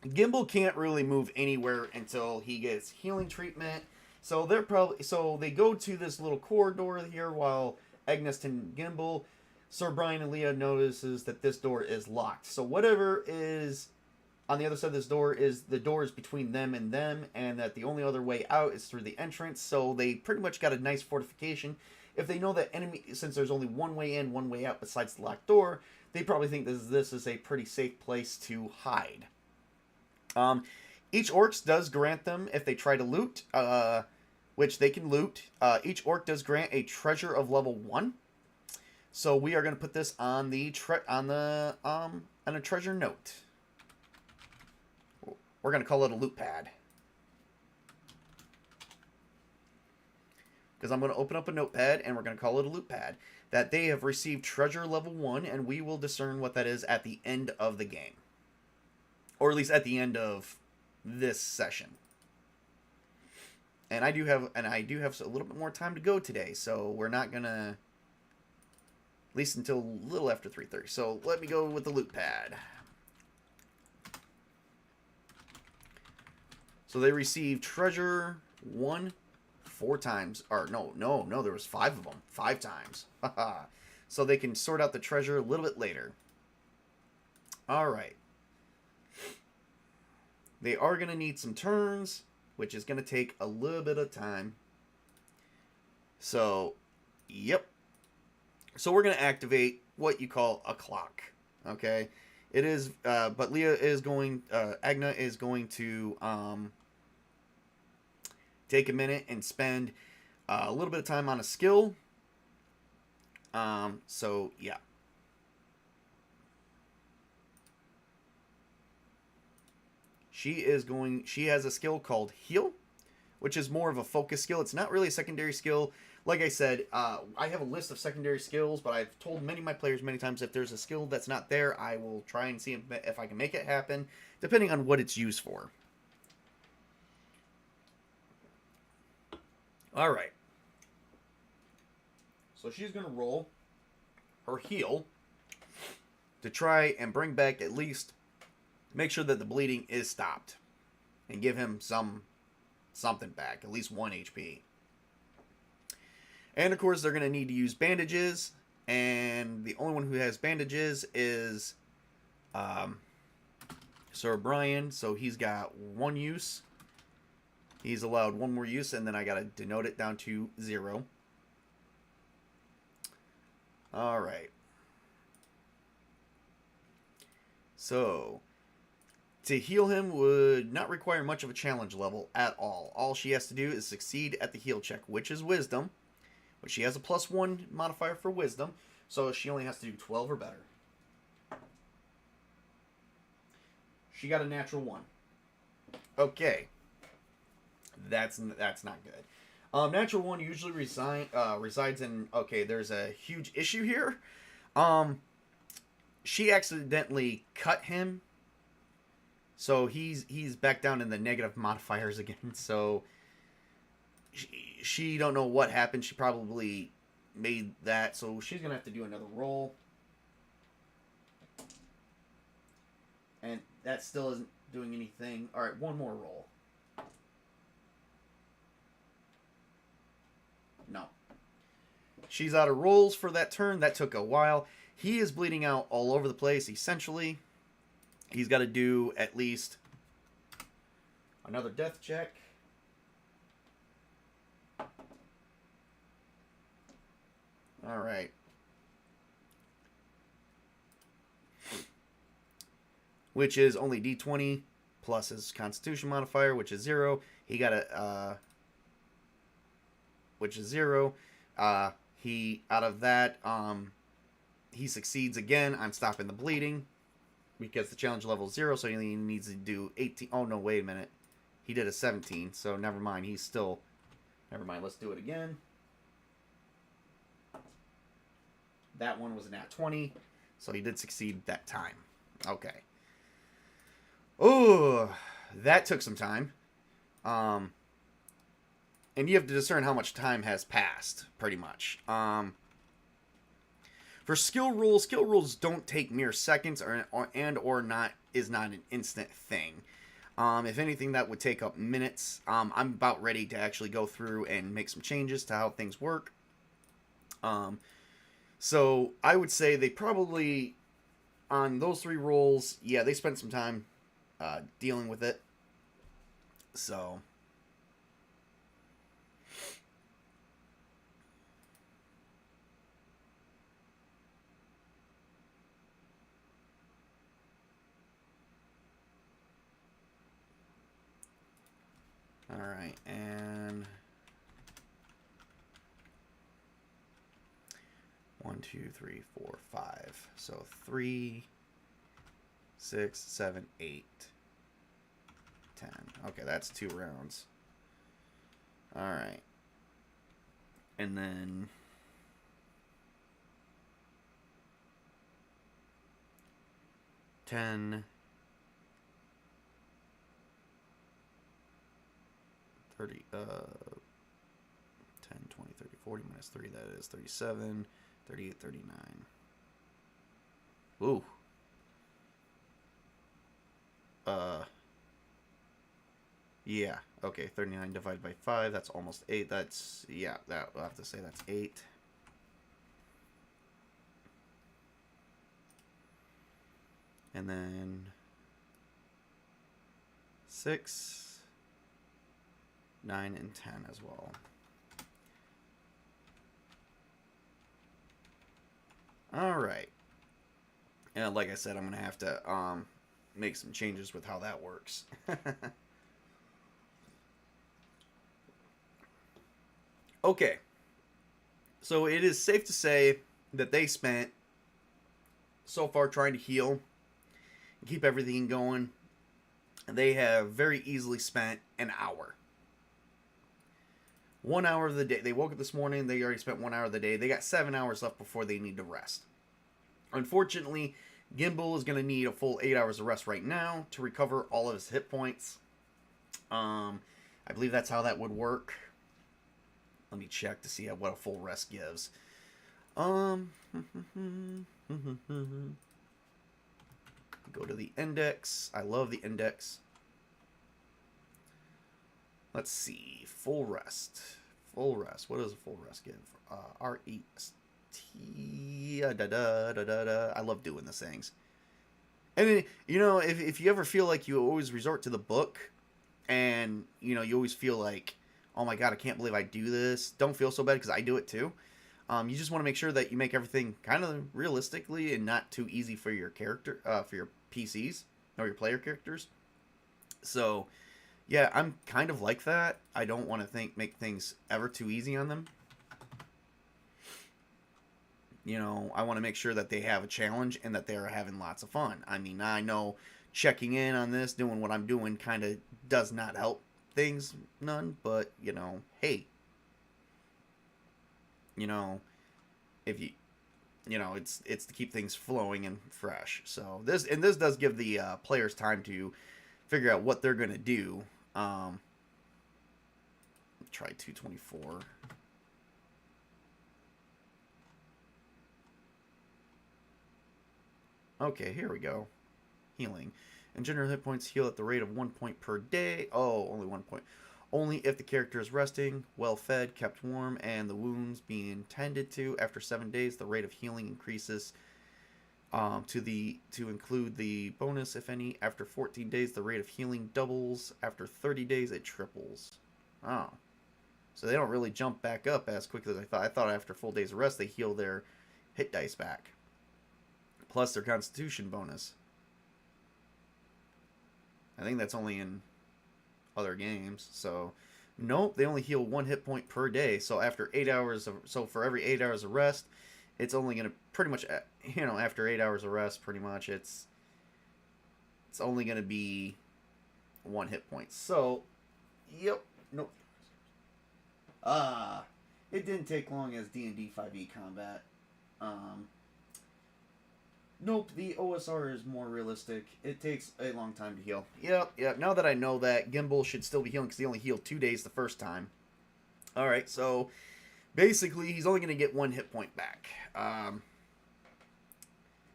Gimbal can't really move anywhere until he gets healing treatment. So they go to this little corridor here while Agnes and Gimbal. Sir Brian and Leah notices that this door is locked. So whatever is on the other side of this door is the doors between them, and that the only other way out is through the entrance. So they pretty much got a nice fortification. If they know that since there's only one way in, one way out besides the locked door, they probably think this is a pretty safe place to hide. Each orcs does grant them, if they try to loot, which they can loot, each orc does grant a treasure of level 1. So we are going to put this on a treasure note. We're going to call it a loot pad. because I'm going to open up a notepad and we're going to call it a loot pad, that they have received treasure level 1, and we will discern what that is at the end of the game. Or at least at the end of this session. And I do have a little bit more time to go today, so we're not going to, at least until a little after 3:30. So let me go with the loot pad. So they received treasure 1 4 times. Or no, there was 5 of them. 5 times. So they can sort out the treasure a little bit later. Alright. They are going to need some turns, which is going to take a little bit of time. So, yep. So we're going to activate what you call a clock. Okay? It is, but Leah is going, Agna is going to take a minute and spend a little bit of time on a skill. So, yeah. She has a skill called Heal, which is more of a focus skill. It's not really a secondary skill. Like I said, I have a list of secondary skills, but I've told many of my players many times if there's a skill that's not there, I will try and see if I can make it happen, depending on what it's used for. Alright. So she's going to roll her Heal to try and bring back at least, make sure that the bleeding is stopped and give him something back, at least 1 HP. And of course they're going to need to use bandages, and the only one who has bandages is Sir Brian, so he's got 1 use. He's allowed 1 more use, and then I got to denote it down to 0. Alright. So, to heal him would not require much of a challenge level at all. All she has to do is succeed at the heal check, which is Wisdom. But she has a +1 modifier for Wisdom, so she only has to do 12 or better. She got a natural 1. Okay. That's not good. Natural 1 usually resides in... Okay, there's a huge issue here. She accidentally cut him, so he's back down in the negative modifiers again. So she don't know what happened. She probably made that, so she's gonna have to do another roll, and that still isn't doing anything. All right, 1 more roll. No. She's out of rolls for that turn. That took a while. He is bleeding out all over the place, essentially. He's got to do at least another death check. Alright. Which is only D20 plus his Constitution modifier, which is 0. He got a... which is 0. He, out of that, he succeeds again on stopping the bleeding, because the challenge level is 0, so he only needs to do 18. Oh, no, wait a minute. He did a 17, so never mind. He's still... Never mind, let's do it again. That one was a nat 20, so he did succeed that time. Okay. Oh, that took some time. And you have to discern how much time has passed, pretty much. For skill rules don't take mere seconds, or not is not an instant thing. If anything, that would take up minutes. I'm about ready to actually go through and make some changes to how things work. So I would say they probably, on those 3 rolls, yeah, they spent some time dealing with it. So... Alright, and 1, 2, 3, 4, 5. So 3, 6, 7, 8, 10. Okay, that's 2 rounds. Alright. And then 10, 30, 10, 20, 30, 40 minus 3, that is 37, 38, 39. Ooh. Yeah, okay, 39 divided by 5, that's almost 8, that's, yeah, that, I'll have to say that's 8. And then 6, 9, and 10 as well. Alright. And like I said, I'm going to have to make some changes with how that works. Okay. So it is safe to say that they spent so far trying to heal and keep everything going. They have very easily spent an hour. 1 hour of the day. They woke up this morning. They already spent 1 hour of the day. They got 7 hours left before they need to rest. Unfortunately, Gimbal is going to need a full 8 hours of rest right now to recover all of his hit points. I believe that's how that would work. Let me check to see what a full rest gives. Go to the index. I love the index. Let's see. Full rest. Full rest. What does a full rest give? R-E-S-T. I love doing these things. And, you know, if you ever feel like you always resort to the book and, you know, you always feel like, oh my god, I can't believe I do this. Don't feel so bad because I do it too. You just want to make sure that you make everything kind of realistically and not too easy for your character, for your PCs or your player characters. So, yeah, I'm kind of like that. I don't want to make things ever too easy on them. You know, I want to make sure that they have a challenge and that they're having lots of fun. I mean, I know checking in on this, doing what I'm doing, kind of does not help things none, but, you know, hey. You know, if you know, it's to keep things flowing and fresh. So this does give the players time to figure out what they're gonna do. Try 224. Okay, here we go. Healing. And general hit points heal at the rate of 1 point per day. Oh, only 1 point. Only if the character is resting, well fed, kept warm, and the wounds being tended to. After 7 days, the rate of healing increases to include the bonus, if any. After 14 days, the rate of healing doubles. After 30 days, it triples. Oh. So they don't really jump back up as quickly as I thought. I thought after full days of rest, they heal their hit dice back. Plus their constitution bonus. I think that's only in other games. So, nope, they only heal 1 hit point per day. So after 8 hours so for every 8 hours of rest, it's only going to pretty much, you know, after 8 hours of rest, pretty much it's only going to be 1 hit point. So, yep, nope. It didn't take long as D&D 5e combat. Nope, the OSR is more realistic. It takes a long time to heal. Yep. Now that I know that, Gimbal should still be healing because he only healed 2 days the first time. Alright, so basically he's only going to get 1 hit point back.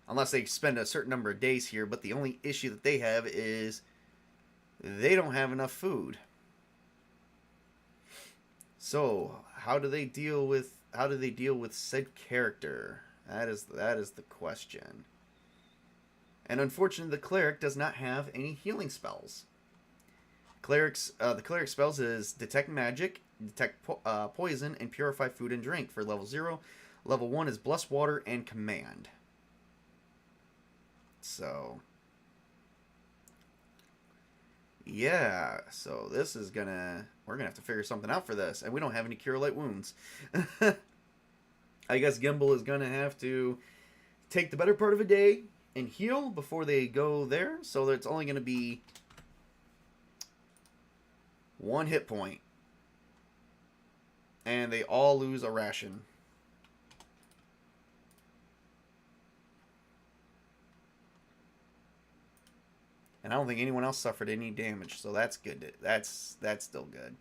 Unless they spend a certain number of days here, but the only issue that they have is they don't have enough food. So, how do they deal with said character? That is the question. And unfortunately, the cleric does not have any healing spells. The cleric spells is detect magic, detect poison, and purify food and drink for level 0. Level 1 is bless water and command. So, yeah. So this is we're gonna have to figure something out for this, and we don't have any cure light wounds. I guess Gimbal is gonna have to take the better part of a day and heal before they go there, so that it's only going to be 1 hit point. And they all lose a ration. And I don't think anyone else suffered any damage, so that's good. That's still good.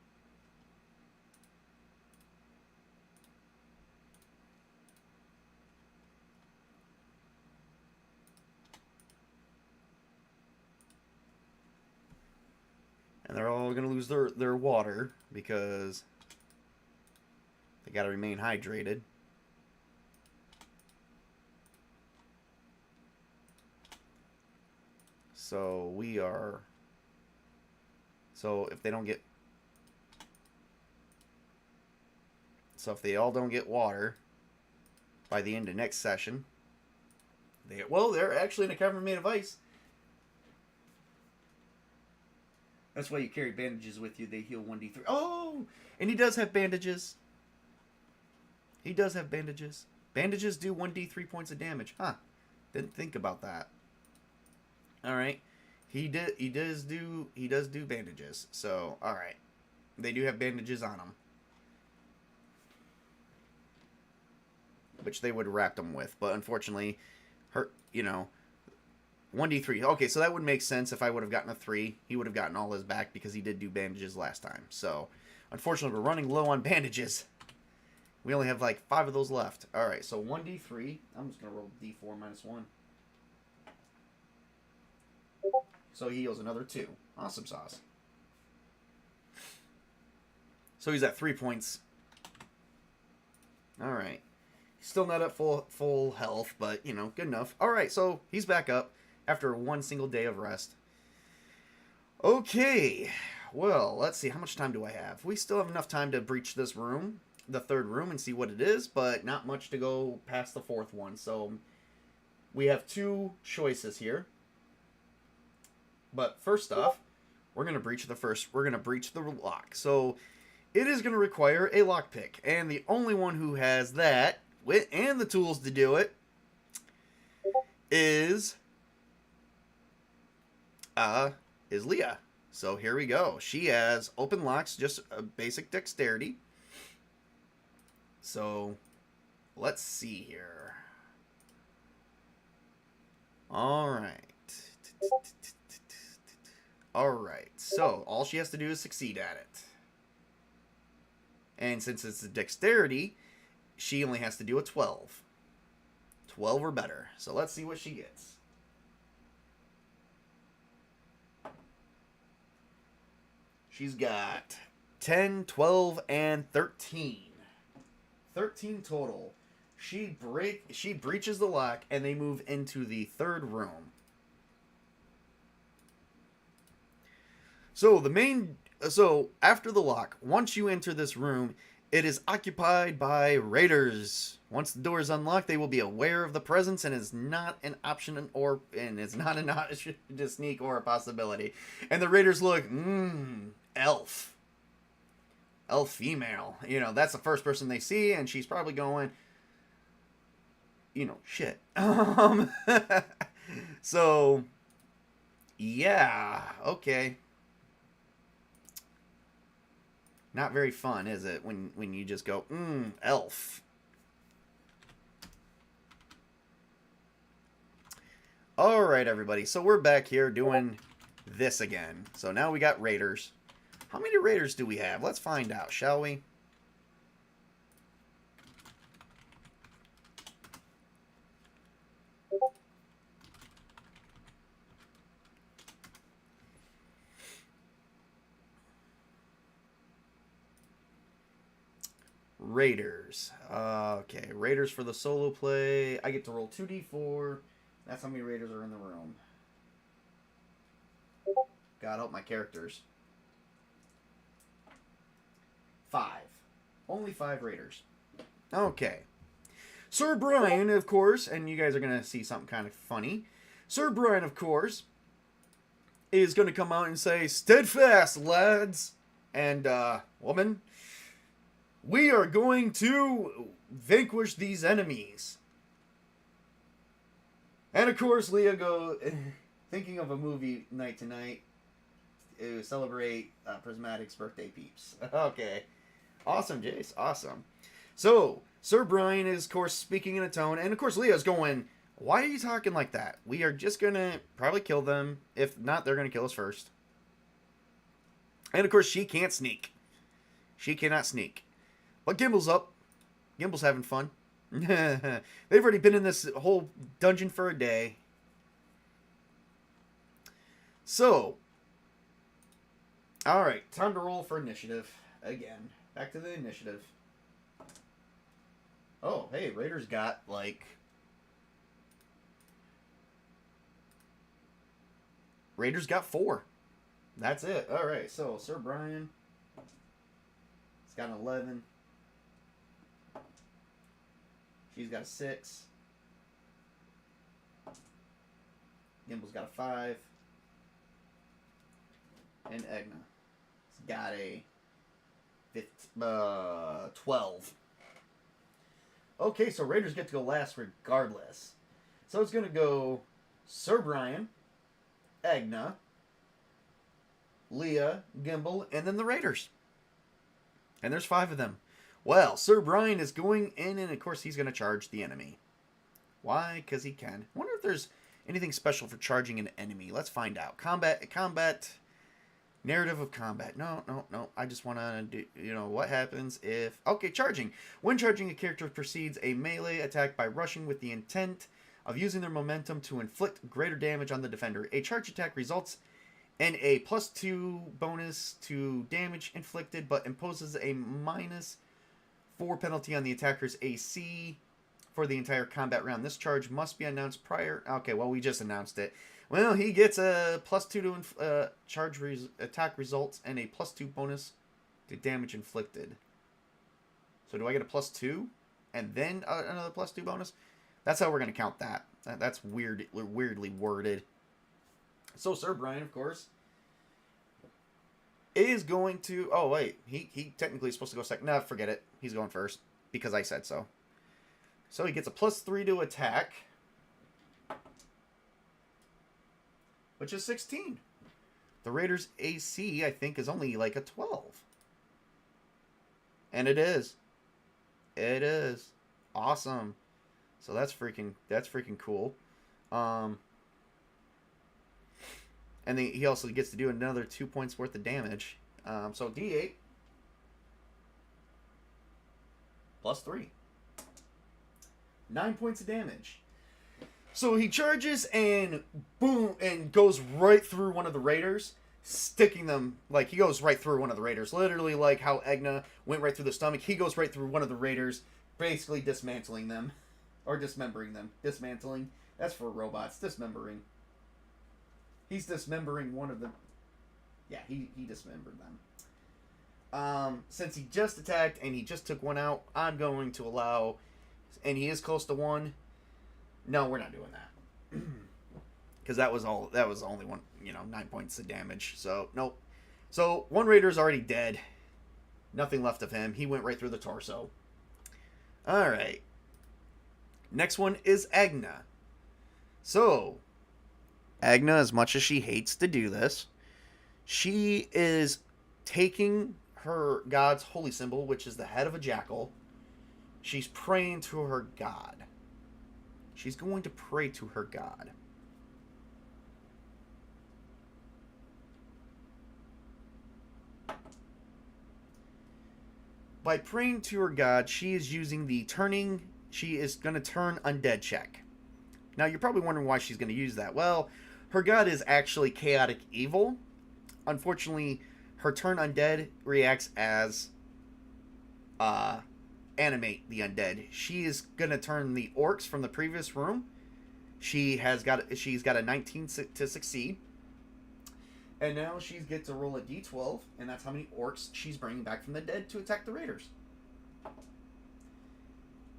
And they're all going to lose their water because they got to remain hydrated. So we are... So if they don't get... So if they all don't get water by the end of next session... they're actually in a cavern made of ice. That's why you carry bandages with you. They heal 1d3. Oh! And he does have bandages. He does have bandages. Bandages do 1d3 points of damage. Huh. Didn't think about that. Alright. He does do bandages. So, alright. They do have bandages on them. Which they would wrap them with. But unfortunately, 1d3. Okay, so that would make sense if I would have gotten a 3. He would have gotten all his back because he did do bandages last time. So, unfortunately, we're running low on bandages. We only have like 5 of those left. Alright, so 1d3. I'm just going to roll d4 minus 1. So he heals another 2. Awesome sauce. So he's at 3 points. Alright. He's still not at full health, but, good enough. Alright, so he's back up after one single day of rest. Okay. Well, let's see. How much time do I have? We still have enough time to breach this room, the 3rd room, and see what it is, but not much to go past the 4th one. So we have 2 choices here. But first off, we're going to breach the lock. So it is going to require a lockpick. And the only one who has that, and the tools to do it, is Leah. So here we go. She has open locks, just a basic dexterity. So let's see here. Alright. Alright, so all she has to do is succeed at it. And since it's a dexterity, she only has to do a 12. 12 or better. So let's see what she gets. She's got 10, 12, and 13. 13 total. She breaches the lock, and they move into the 3rd room. So after the lock, once you enter this room, it is occupied by raiders. Once the door is unlocked, they will be aware of the presence, and it's not an option to sneak or a possibility. And the raiders look, elf female. That's the first person they see, and she's probably going, shit. So, yeah, okay. Not very fun, is it, when you just go, elf. Alright, everybody. So we're back here doing this again. So now we got raiders. How many raiders do we have? Let's find out, shall we? Raiders. Okay, raiders for the solo play. I get to roll 2d4. That's how many raiders are in the room. God help my characters. 5. Only 5 raiders. Okay. Sir Brian, of course, and you guys are going to see something kind of funny. Sir Brian, of course, is going to come out and say, "Steadfast, lads and woman. We are going to vanquish these enemies." And of course, Leah thinking of a movie night tonight to celebrate Prismatic's birthday peeps. Okay. Awesome, Jace. Awesome. So, Sir Brian is, of course, speaking in a tone, and of course, Leah's going, why are you talking like that? We are just going to probably kill them. If not, they're going to kill us first. And of course, she can't sneak. She cannot sneak. But Gimble's up. Gimble's having fun. They've already been in this whole dungeon for a day. So, alright, time to roll for initiative. Again, back to the initiative. Oh, hey, Raiders got, like... Raiders got 4. That's it. Alright, so Sir Brian... He's got an 11. She's got a 6. Gimble's got a 5. And Egna's got a 12. Okay, so Raiders get to go last regardless. So it's going to go Sir Brian, Egna, Leah, Gimble, and then the Raiders. And there's 5 of them. Well, Sir Brian is going in, and of course he's going to charge the enemy. Why? Because he can. I wonder if there's anything special for charging an enemy. Let's find out. Combat... Narrative of combat. No. I just want to do, what happens if... Okay, charging. When charging, a character proceeds a melee attack by rushing with the intent of using their momentum to inflict greater damage on the defender. A charge attack results in a +2 bonus to damage inflicted, but imposes a -4 penalty on the attacker's AC for the entire combat round. This charge must be announced prior... Okay, well, we just announced it. Well, he gets a +2 to charge attack results and a +2 bonus to damage inflicted. So do I get a +2 and then another +2 bonus? That's how we're going to count that. That's weirdly worded. So Sir Brian, of course, is going to... Oh, wait. He technically is supposed to go second. No, forget it. He's going first because I said so. So he gets a +3 to attack, which is 16. The Raiders' AC, I think, is only like a 12. And it is. It is. Awesome. So that's freaking cool. And then he also gets to do another 2 points worth of damage. So D8 +3. 9 points of damage. So he charges and boom, and goes right through one of the Raiders, sticking them, like he goes right through one of the Raiders. Literally like how Egna went right through the stomach. He goes right through one of the Raiders, basically dismantling them. Or dismembering them. Dismantling. That's for robots. Dismembering. He's dismembering one of the... Yeah, he dismembered them. Since he just attacked and he just took one out, I'm going to allow... And he is close to 1... No, we're not doing that. Because that was the only one, 9 points of damage. So, nope. So, one Raider's already dead. Nothing left of him. He went right through the torso. Alright. Next one is Agna. So, Agna, as much as she hates to do this, she is taking her god's holy symbol, which is the head of a jackal. She's praying to her god. She's going to pray to her god. By praying to her god, she is using the turning... She is going to turn undead check. Now, you're probably wondering why she's going to use that. Well, her god is actually chaotic evil. Unfortunately, her turn undead reacts as... animate the undead. She is gonna turn the orcs from the previous room. She's got a 19 to succeed, and now she gets to roll a d12, and that's how many orcs she's bringing back from the dead to attack the Raiders.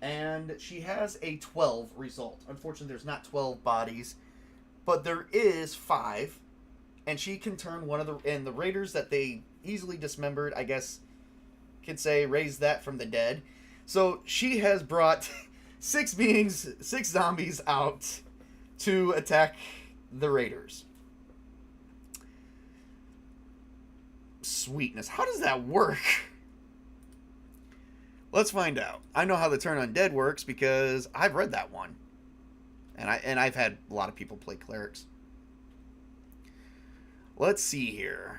And she has a 12 result. Unfortunately, there's not 12 bodies, but there is 5, and she can turn one of the Raiders that they easily dismembered, I guess, could say, raise that from the dead. So she has brought 6 zombies out to attack the Raiders. Sweetness. How does that work? Let's find out. I know how the turn undead works because I've read that one. And I've had a lot of people play clerics. Let's see here.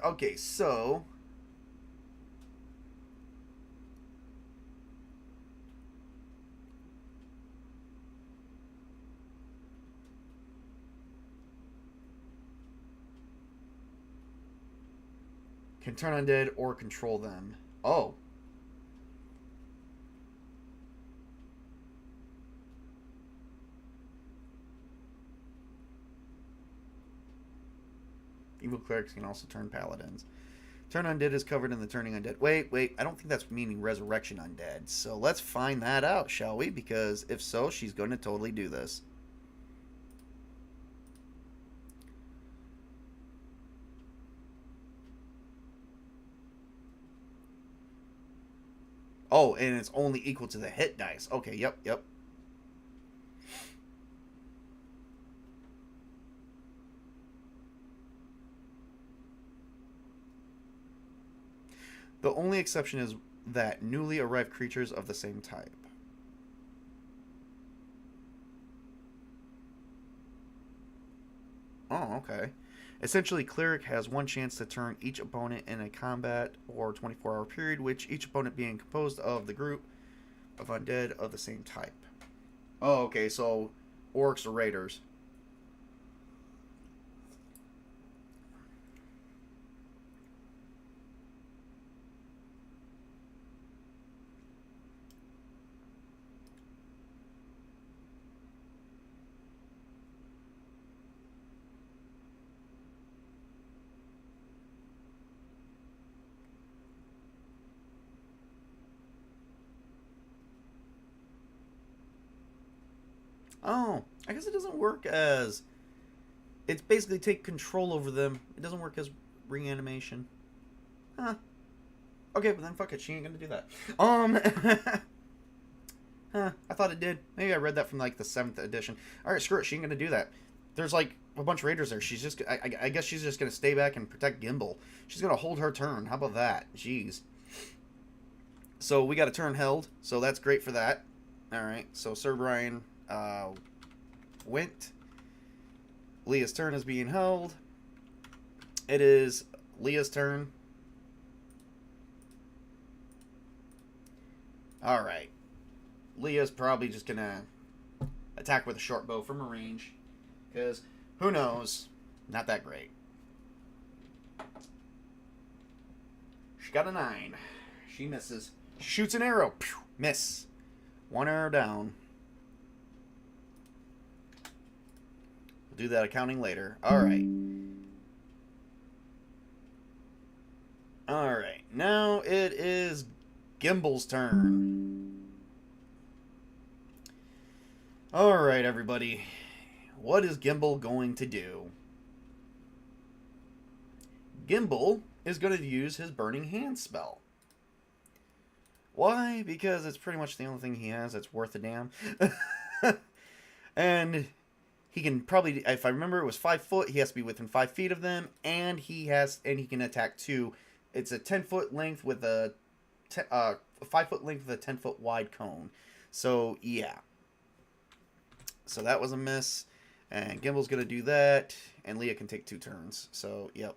Okay, so can turn undead or control them. Oh. Evil clerics can also turn paladins. Turn undead is covered in the turning undead. Wait. I don't think that's meaning resurrection undead. So let's find that out, shall we? Because if so, she's going to totally do this. Oh, and it's only equal to the hit dice. Okay, yep. The only exception is that newly arrived creatures of the same type. Oh, okay. Essentially, Cleric has one chance to turn each opponent in a combat or 24-hour period, which each opponent being composed of the group of undead of the same type. Oh, okay, so orcs or raiders. Oh, I guess it doesn't work as... It's basically take control over them. It doesn't work as reanimation. Huh. Okay, but then fuck it. She ain't gonna do that. Huh, I thought it did. Maybe I read that from like the 7th edition. Alright, screw it. She ain't gonna do that. There's like a bunch of raiders there. She's just... I guess she's just gonna stay back and protect Gimbal. She's gonna hold her turn. How about that? Jeez. So we got a turn held. So that's great for that. Alright, so Sir Brian... went. Leah's turn is being held. It is Leah's turn. Alright. Leah's probably just gonna attack with a short bow from a range. Because, who knows? Not that great. She got a 9. She misses. She shoots an arrow. Pew, miss. 1 arrow down. Do that accounting later. Alright. Alright. Now it is Gimbal's turn. Alright, everybody. What is Gimbal going to do? Gimbal is going to use his Burning Hand spell. Why? Because it's pretty much the only thing he has that's worth a damn. And... he can probably, if I remember, it was 5 foot. He has to be within 5 feet of them, and he can attack 2. It's a 10-foot length with a 5-foot length with a 10-foot wide cone. So yeah. So that was a miss, and Gimbal's gonna do that, and Leah can take 2 turns. So yep.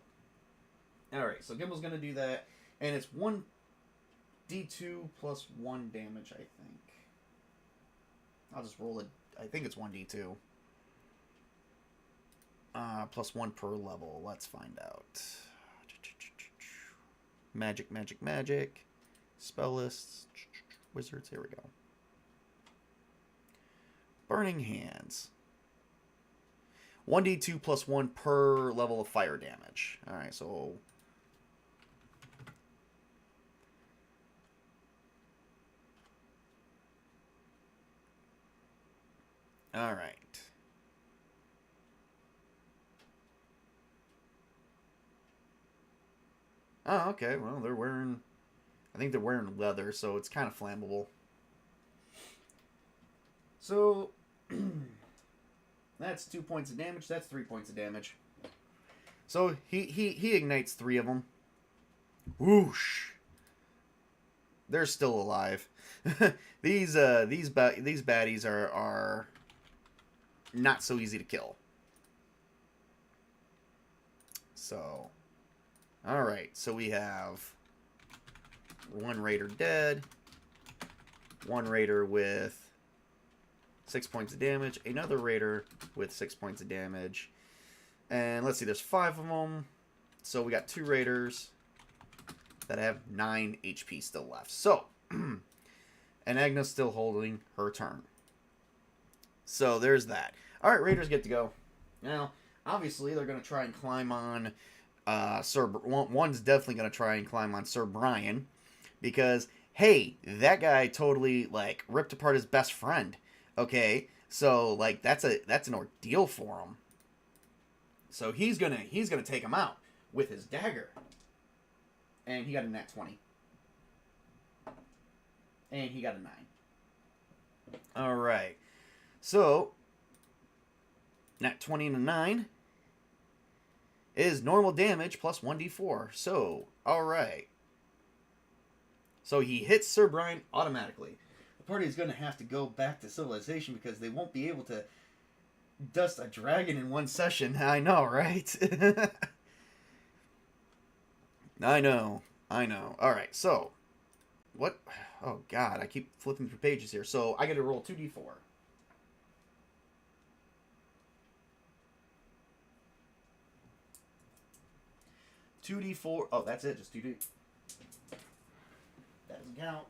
All right. So Gimbal's gonna do that, and it's 1d2 plus 1 damage. I think. I'll just roll it. I think it's 1d2. Plus 1 per level. Let's find out. Magic. Spell lists. Wizards. Here we go. Burning Hands. 1d2 plus 1 per level of fire damage. Alright, so... Alright. Oh, okay. Well, they're wearing... I think they're wearing leather, so it's kind of flammable. So... that's 2 points of damage. That's 3 points of damage. So, he ignites 3 of them. Whoosh! they're still alive. These baddies are not so easy to kill. So, all right. So we have one raider dead, one raider with 6 points of damage, another raider with 6 points of damage, and let's see. There's 5 of them. So we got 2 raiders that have 9 HP still left. So, and Agna's still holding her turn. So there's that. All right, raiders get to go. Now, obviously, they're going to try and climb on one's definitely going to try and climb on Sir Brian, because, hey, that guy totally, like, ripped apart his best friend. Okay? So, like, that's an ordeal for him. So he's gonna take him out with his dagger. And he got a nat 20. And he got a 9. Alright. So, nat 20 and a 9 is normal damage plus 1d4. So, alright. So he hits Sir Brian automatically. The party is going to have to go back to civilization because they won't be able to dust a dragon in one session. I know, right? I know. Alright, so. What? Oh, God. I keep flipping through pages here. So, I got to roll 2d4. Oh, that's it. Just 2d. That doesn't count.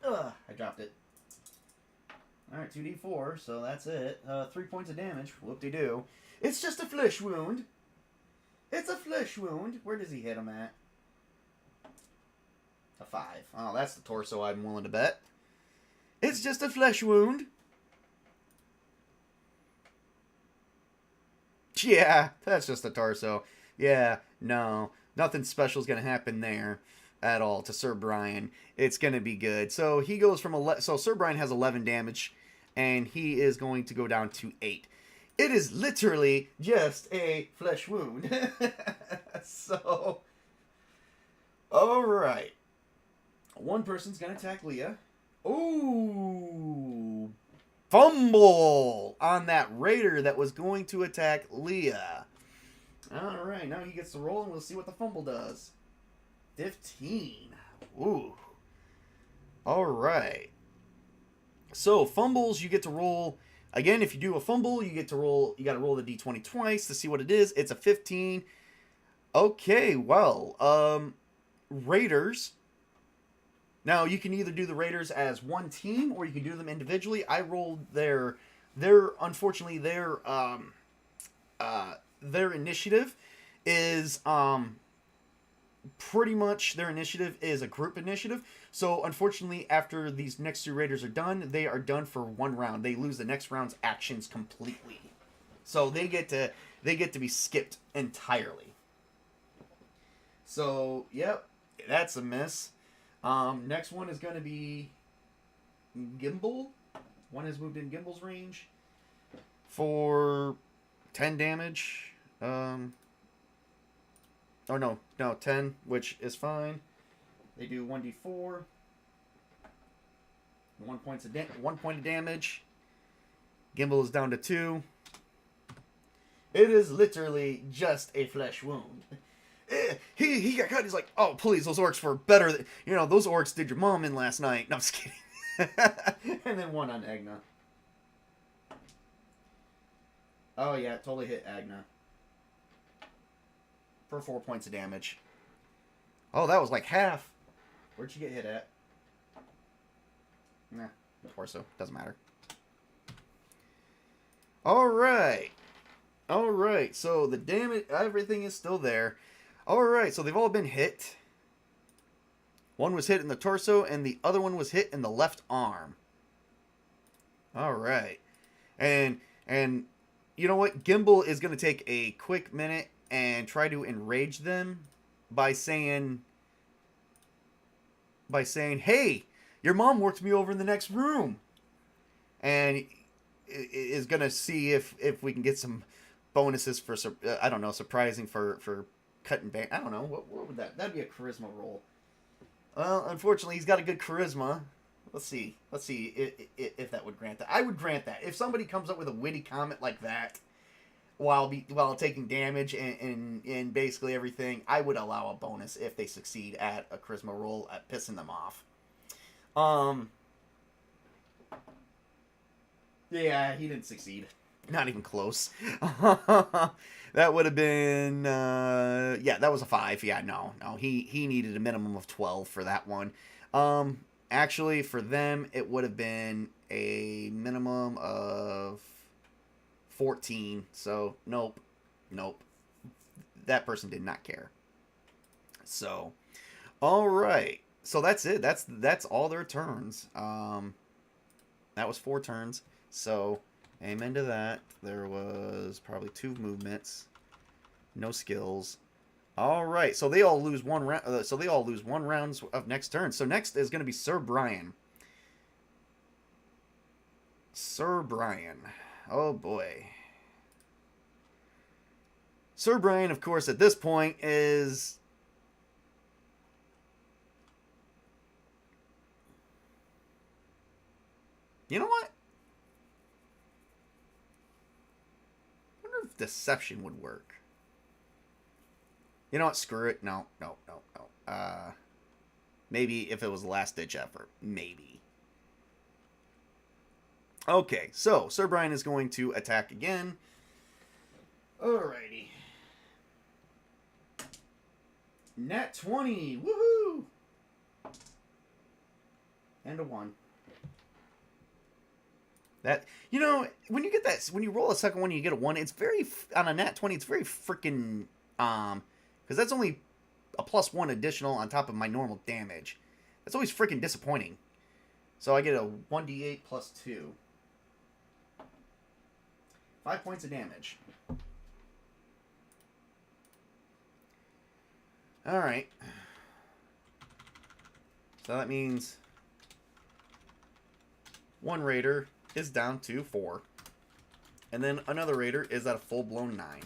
Ugh, I dropped it. Alright, 2d4, so that's it. 3 points of damage. Whoop-de-doo. It's just a flesh wound. It's a flesh wound. Where does he hit him at? A 5. Oh, that's the torso I'm willing to bet. It's just a flesh wound. Yeah, that's just a torso. Yeah, no. Nothing special is going to happen there at all to Sir Brian. It's going to be good. So he goes from so Sir Brian has 11 damage, and he is going to go down to 8. It is literally just a flesh wound. So, all right. One person's going to attack Leah. Ooh. Fumble on that raider that was going to attack Leah. All right, now he gets to roll, and we'll see what the fumble does. 15. Ooh. All right. So, fumbles, you get to roll. Again, if you do a fumble, you got to roll the d20 twice to see what it is. It's a 15. Okay, well, raiders. Now, you can either do the raiders as one team, or you can do them individually. I rolled unfortunately, their initiative is, pretty much their initiative is a group initiative. So, unfortunately, after these next 2 raiders are done, they are done for 1 round. They lose the next round's actions completely. So, they get to be skipped entirely. So, yep, that's a miss. Next one is going to be Gimbal. One has moved in Gimbal's range for 10 damage. Oh, no, 10, which is fine. They do 1d4. 1 point of damage. Gimbal is down to 2. It is literally just a flesh wound. He got cut. He's like, oh, please, those orcs were better. Those orcs did your mom in last night. No, I'm just kidding. And then 1 on Agna. Oh, yeah, totally hit Agna. For 4 points of damage. Oh, that was like half. Where'd you get hit at? Nah, torso. Doesn't matter. Alright. Alright, so the damage, everything is still there. Alright, so they've all been hit. One was hit in the torso, and the other one was hit in the left arm. Alright. And you know what? Gimbal is going to take a quick minute and try to enrage them by saying, hey, your mom worked me over in the next room. And is going to see if we can get some bonuses for, I don't know, surprising for cut and bang. I don't know. What would that? That'd be a charisma roll. Well, unfortunately, he's got a good charisma. Let's see. Let's see if that would grant that. I would grant that. If somebody comes up with a witty comment like that while taking damage and basically everything, I would allow a bonus if they succeed at a charisma roll at pissing them off. Yeah, he didn't succeed. Not even close. That would have been yeah, that was a 5. Yeah, no. He needed a minimum of 12 for that one. Actually, for them, it would have been a minimum of 14. So, nope. That person did not care. So, all right. So that's it. That's all their turns. That was 4 turns. So, amen to that. There was probably 2 movements. No skills. All right, so they all lose 1 round. So they all lose 1 round of next turn. So next is going to be Sir Brian. Sir Brian. Oh boy. Sir Brian, of course, at this point is you know what? I wonder if deception would work. You know what? Screw it. No. Maybe if it was a last-ditch effort. Maybe. Okay, so Sir Brian is going to attack again. Alrighty. Nat 20. Woohoo! And a 1. That, you know, when you get that, when you roll a second one and you get a 1, it's very, on a Nat 20, it's very freaking, because that's only a +1 additional on top of my normal damage. That's always freaking disappointing. So I get a 1d8 plus 2. 5 points of damage. Alright. So that means 1 raider is down to 4. And then another raider is at a full-blown 9.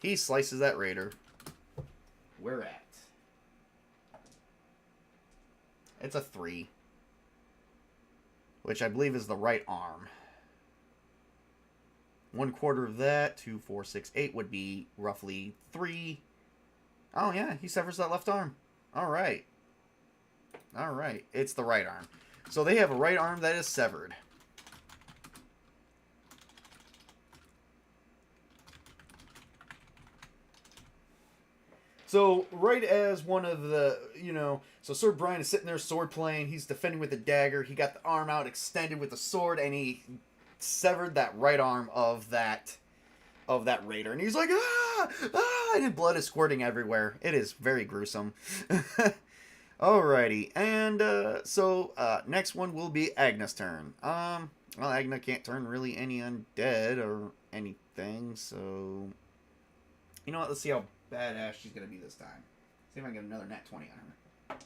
He slices that raider. Where at? It's a 3. Which I believe is the right arm. 1/4 of that, 2, 4, 6, 8 would be roughly 3. Oh yeah, he severs that left arm. Alright. Alright, it's the right arm. So they have a right arm that is severed. So, right as one of the, so Sir Brian is sitting there sword playing, he's defending with a dagger, he got the arm out extended with the sword, and he severed that right arm of that raider. And he's like, and blood is squirting everywhere. It is very gruesome. Alrighty, and so next one will be Agna's turn. Well, Agna can't turn really any undead or anything, so you know what? Let's see how badass she's gonna be this time. See if I can get another nat 20 on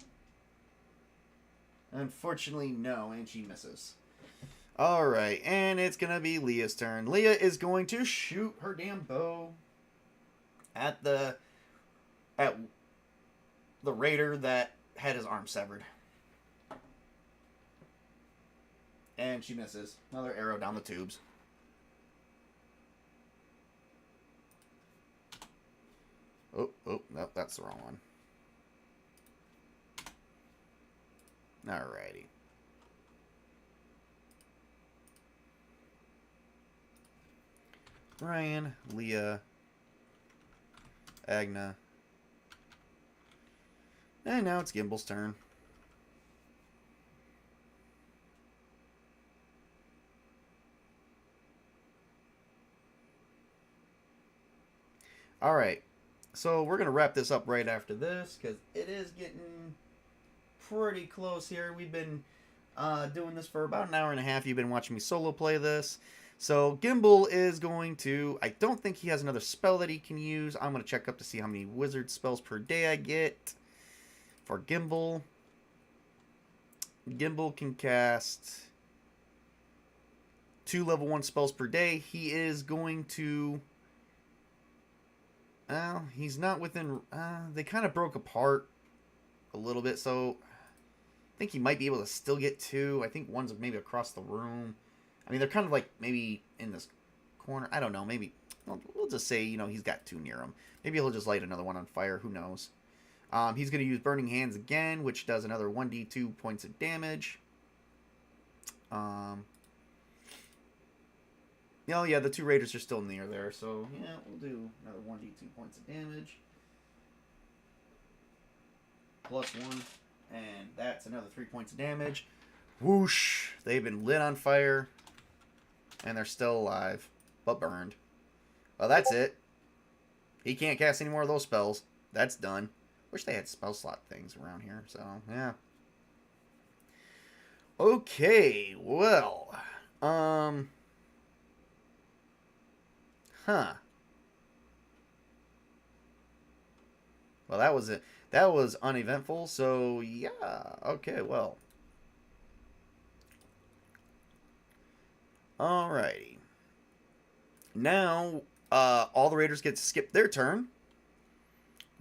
her. Unfortunately, no, and she misses. Alright, and it's gonna be Leah's turn. Leah is going to shoot her damn bow at the raider that had his arm severed. And she misses. Another arrow down the tubes. Oh, no, that's the wrong one. Alrighty. Ryan, Leah, Agna. And now it's Gimble's turn. Alright. So we're going to wrap this up right after this, because it is getting pretty close here. We've been doing this for about an hour and a half. You've been watching me solo play this. So Gimble is going to, I don't think he has another spell that he can use. I'm going to check up to see how many wizard spells per day I get for Gimble. Gimble can cast 2 level 1 spells per day. He is going to... he's not within... they kind of broke apart a little bit, so... think he might be able to still get 2. I think one's maybe across the room. I mean, they're kind of like maybe in this corner. I don't know. Maybe we'll just say, he's got 2 near him. Maybe he'll just light another one on fire. Who knows? He's going to use Burning Hands again, which does another 1d2 points of damage. Yeah, the 2 raiders are still near there. So, yeah, we'll do another 1d2 points of damage. Plus 1. And that's another 3 points of damage. Whoosh! They've been lit on fire. And they're still alive. But burned. Well, that's it. He can't cast any more of those spells. That's done. Wish they had spell slot things around here. So, yeah. Okay, well. Huh. Well, that was it. That was uneventful, so yeah. Okay, well. Alrighty. Now, all the raiders get to skip their turn.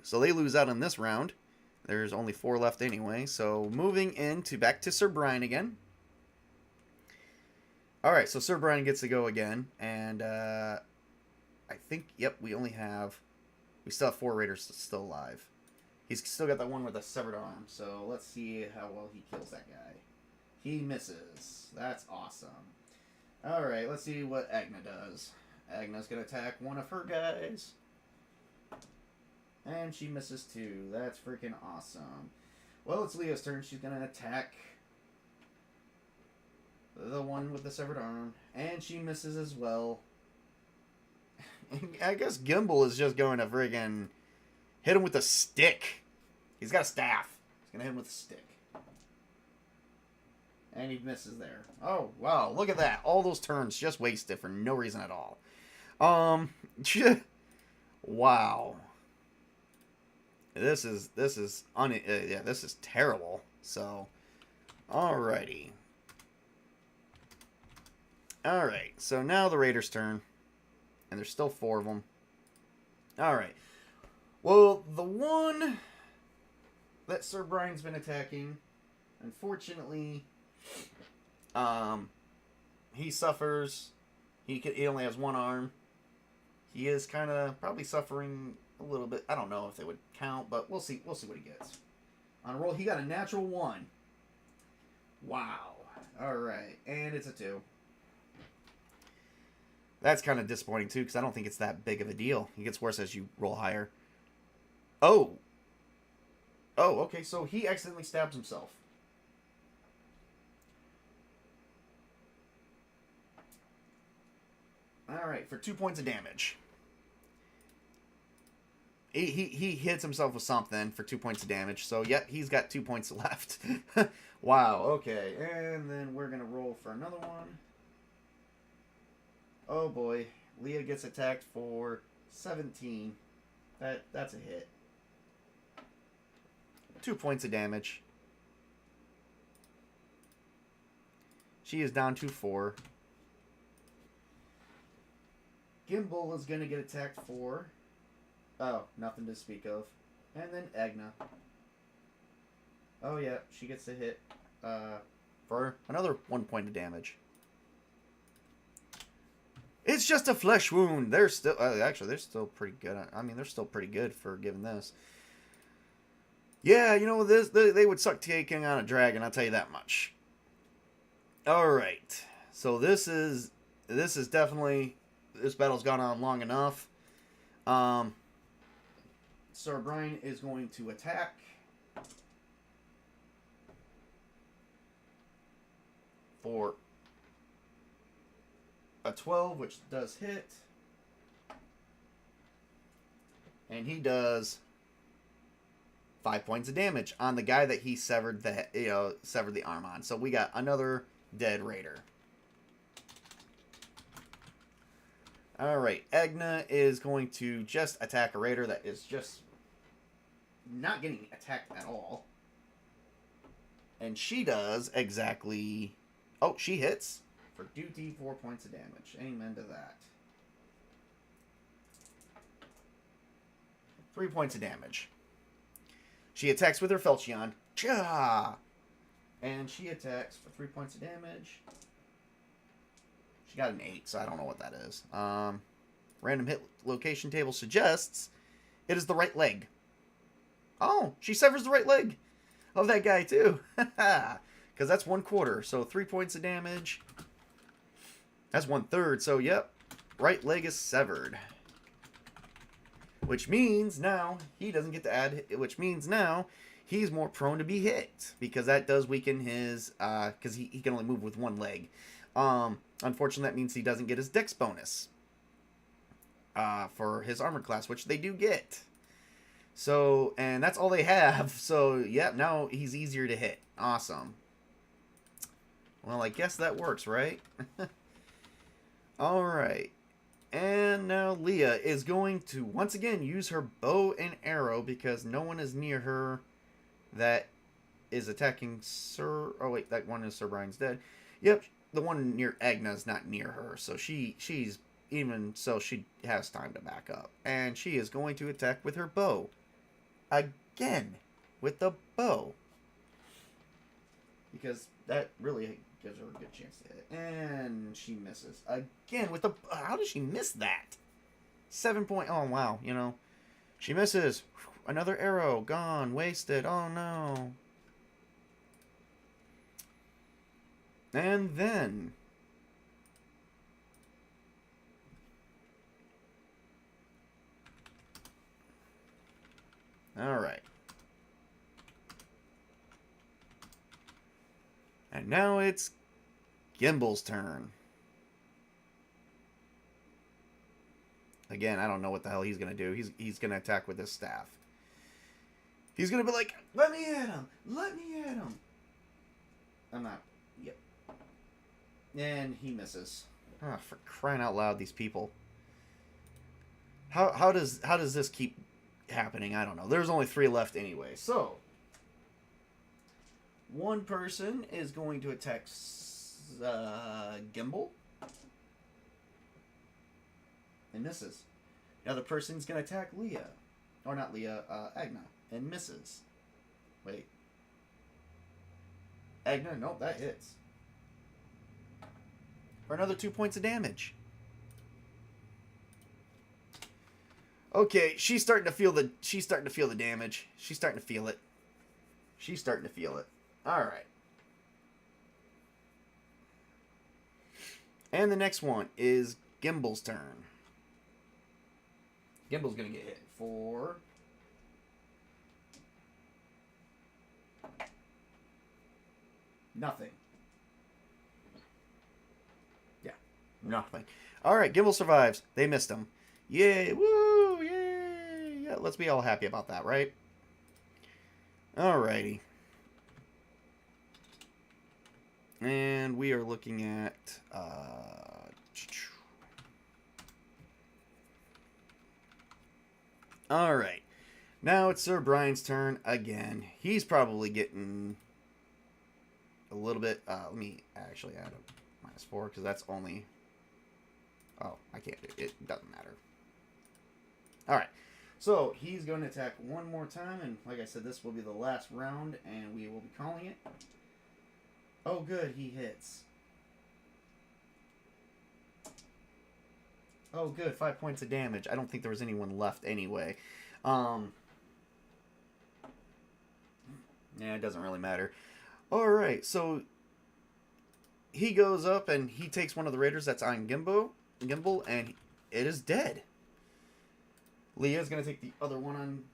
So they lose out on this round. There's only 4 left anyway. So moving back to Sir Brian again. Alright, so Sir Brian gets to go again. And I think, yep, we still have 4 raiders still alive. He's still got that one with a severed arm. So let's see how well he kills that guy. He misses. That's awesome. Alright, let's see what Agna does. Agna's going to attack one of her guys. And she misses too. That's freaking awesome. Well, it's Leah's turn. She's going to attack the one with the severed arm. And she misses as well. I guess Gimbal is just going to friggin' hit him with a stick. He's got a staff. He's going to hit him with a stick. And he misses there. Oh, wow. Look at that. All those turns just wasted for no reason at all. Wow. This is terrible. So, alrighty. Alright, so now the Raiders' turn. And there's still 4 of them. Alright. Well, the one that Sir Brian's been attacking, unfortunately, he suffers. He only has 1 arm. He is kind of probably suffering a little bit. I don't know if they would count, but we'll see. We'll see what he gets. On a roll, he got a natural 1. Wow. Alright, and it's a 2. That's kind of disappointing, too, because I don't think it's that big of a deal. It gets worse as you roll higher. Oh. Oh, okay, so he accidentally stabs himself. Alright, for 2 points of damage. He hits himself with something for 2 points of damage. So, yep, he's got 2 points left. Wow, okay. And then we're going to roll for another one. Oh boy, Leah gets attacked for 17. That's a hit. 2 points of damage. She is down to 4. Gimbal is going to get attacked for... Oh, nothing to speak of. And then Agna. Oh yeah, she gets to hit for another 1 point of damage. It's just a flesh wound. They're still... actually, they're still pretty good. I mean, they're still pretty good for giving this. Yeah, you know, they would suck taking on a dragon, I'll tell you that much. Alright. So this is definitely... This battle's gone on long enough. Sir Brian is going to attack. For a 12, which does hit. And he does 5 points of damage on the guy that he severed the arm on. So we got another dead raider. Alright, Agna is going to just attack a raider that is just not getting attacked at all. And she does exactly... Oh, she hits for 2d4 points of damage. Amen to that. 3 points of damage. She attacks with her Falchion. Cha! And she attacks for 3 points of damage. She got an 8, so I don't know what that is. Random hit location table suggests it is the right leg. Oh, she severs the right leg of that guy, too. Because that's 1/4, so 3 points of damage. That's 1/3, so yep. Right leg is severed. Which means now he doesn't get to add, which means now he's more prone to be hit. Because that does weaken his, because he can only move with one leg. Unfortunately, that means he doesn't get his dex bonus for his armor class, which they do get. So, and that's all they have. So, yep, now he's easier to hit. Awesome. Well, I guess that works, right? Alright. And now Leah is going to, once again, use her bow and arrow because no one is near her that is attacking Sir... Oh, wait, that one is Sir Brian's dead. Yep, the one near Agna is not near her, so she's... Even so, she has time to back up. And she is going to attack with her bow. Again, with the bow. Because that really gives her a good chance to hit. And she misses. Again, with the... How does she miss that? 7 point... Oh, wow, you know. She misses. Another arrow. Gone. Wasted. Oh, no. And then... Alright. And now it's Gimble's turn. Again, I don't know what the hell he's going to do. He's going to attack with his staff. He's going to be like, let me at him! Let me at him! I'm not... Yep. And he misses. Oh, for crying out loud, these people. How does this keep happening? I don't know. There's only 3 left anyway. So, one person is going to attack Gimble and misses. The other person's going to attack Leah. Or not Leah, Agna, and misses. Wait. Agna, nope, that hits. For another 2 points of damage. Okay, she's starting to feel the damage. She's starting to feel it. She's starting to feel it. All right. And the next one is Gimble's turn. Gimble's going to get hit for... Nothing. Yeah, nothing. All right, Gimble survives. They missed him. Yay, woo, yay. Yeah, let's be all happy about that, right? Alrighty. And we are looking at... Alright. Now it's Sir Brian's turn again. He's probably getting a little bit... let me actually add a -4 because that's only... Oh, I can't do it. It doesn't matter. Alright. So, he's going to attack one more time, and like I said, this will be the last round, and we will be calling it. Oh, good, he hits. Oh, good, 5 points of damage. I don't think there was anyone left anyway. Yeah, it doesn't really matter. Alright, so he goes up, and he takes one of the raiders that's on Gimble, and it is dead. Leah's going to take the other one on...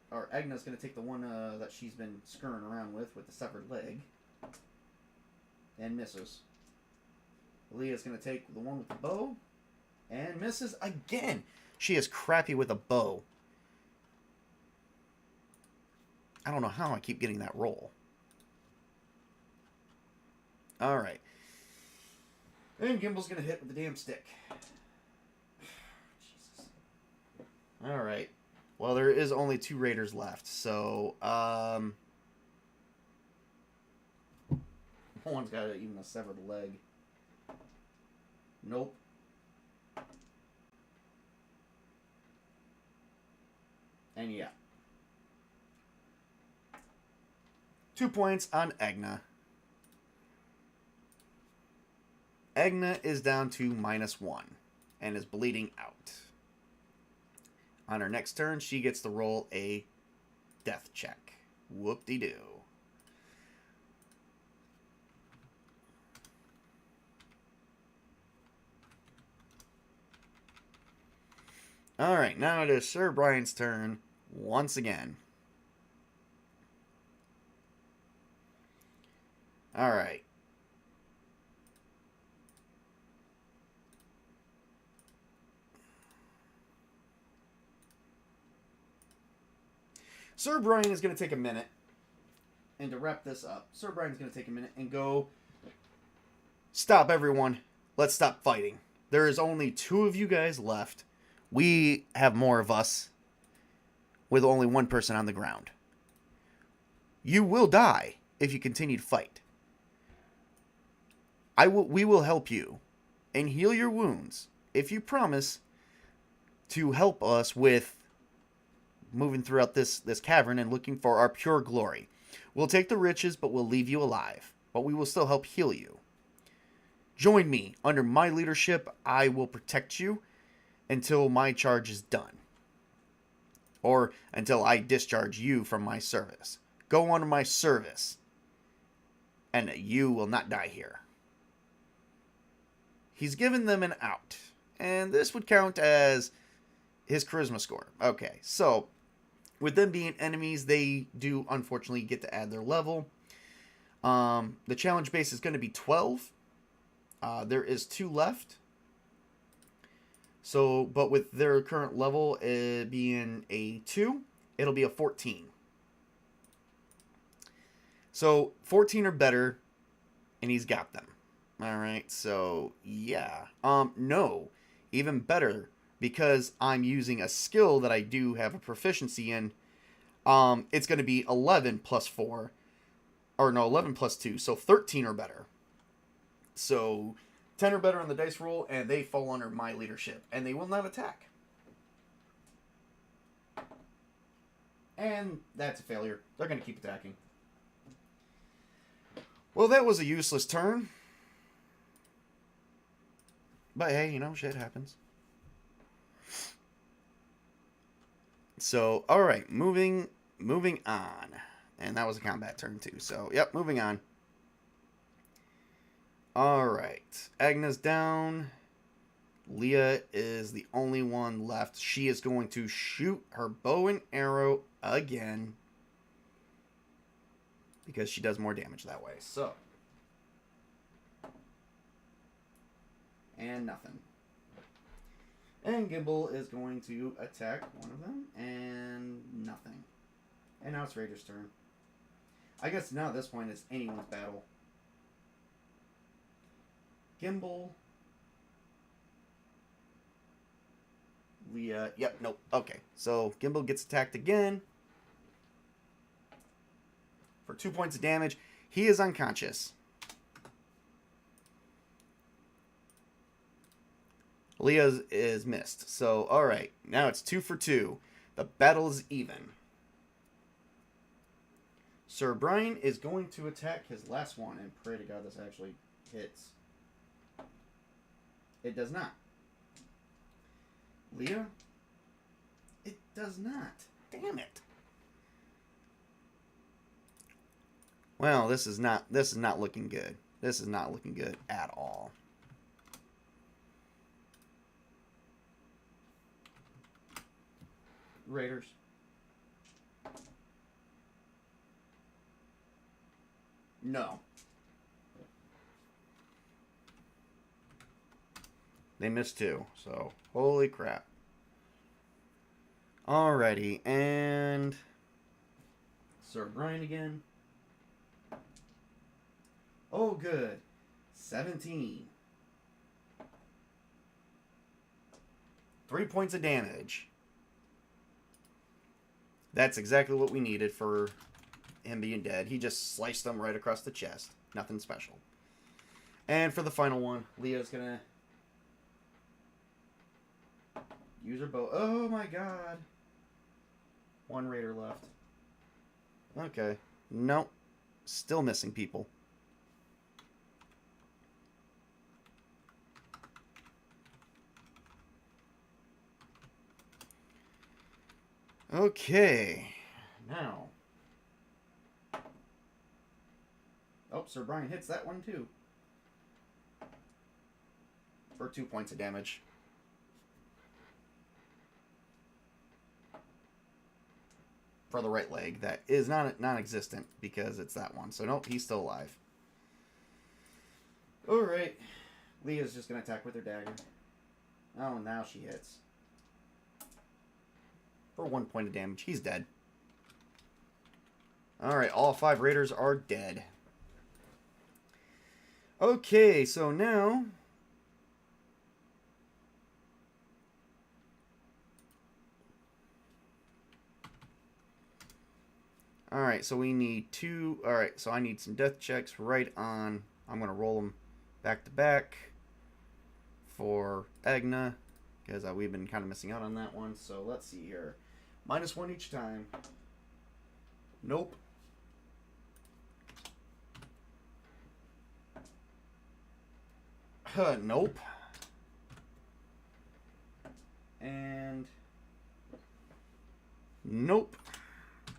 Or Agna's going to take the one that she's been scurrying around with the severed leg. And misses. Leah's going to take the one with the bow. And misses again. She is crappy with a bow. I don't know how I keep getting that roll. Alright. And Gimble's going to hit with the damn stick. Alright. Well, there is only 2 raiders left, so, one's got even a severed leg. Nope. And yeah. 2 points on Agna. Agna is down to -1 and is bleeding out. On her next turn, she gets to roll a death check. Whoop-de-doo. Alright, now it is Sir Brian's turn once again. Alright. Sir Brian is going to take a minute. And to wrap this up, Sir Brian's going to take a minute and go, stop, everyone. Let's stop fighting. There is only 2 of you guys left. We have more of us with only 1 person on the ground. You will die if you continue to fight. We will help you and heal your wounds if you promise to help us with moving throughout this cavern and looking for our pure glory. We'll take the riches, but we'll leave you alive. But we will still help heal you. Join me. Under my leadership, I will protect you until my charge is done. Or until I discharge you from my service. Go under my service, and you will not die here. He's given them an out. And this would count as his charisma score. Okay, so with them being enemies, they do unfortunately get to add their level. The challenge base is going to be 12. There is 2 left. So, but with their current level being a 2, it'll be a 14. So 14 or better, and he's got them. All right, so yeah. No, even better, because I'm using a skill that I do have a proficiency in. It's going to be 11 plus 4, or no, 11 plus 2, so 13 or better. So 10 or better on the dice roll, and they fall under my leadership, and they will not attack. And that's a failure. They're going to keep attacking. Well, that was a useless turn. But hey, you know, shit happens. So, alright, moving on. And that was a combat turn too. So, yep, moving on. Alright. Agna's down. Leah is the only one left. She is going to shoot her bow and arrow again. Because she does more damage that way. So. And nothing. And Gimbal is going to attack one of them. And nothing. And now it's Raider's turn. I guess now at this point it's anyone's battle. Gimbal. Leah. Yep, nope. Okay. So Gimbal gets attacked again. For 2 points of damage. He is unconscious. Leah is missed. So, alright. Now it's 2 for 2. The battle is even. Sir Brian is going to attack his last one. And pray to God this actually hits. It does not. Leah? It does not. Damn it. Well, this is not looking good. This is not looking good at all. Raiders. No. They missed 2, so holy crap. Alrighty, and Sir Brian again. Oh, good. 17. 3 points of damage. That's exactly what we needed for him being dead. He just sliced them right across the chest. Nothing special. And for the final one, Leah's gonna use her bow. Oh my god. 1 raider left. Okay. Nope. Still missing people. Okay. Now. Oh, Sir Brian hits that one too. For 2 points of damage. For the right leg. That is non-existent because it's that one. So nope, he's still alive. Alright. Leah's just going to attack with her dagger. Oh, now she hits. For 1 point of damage. He's dead. Alright, all 5 raiders are dead. Okay, so now... Alright, so we need 2... Alright, so I need some death checks right on... I'm going to roll them back to back for Agna, because we've been kind of missing out on that one. So let's see here. -1 each time. Nope. Nope. And... Nope.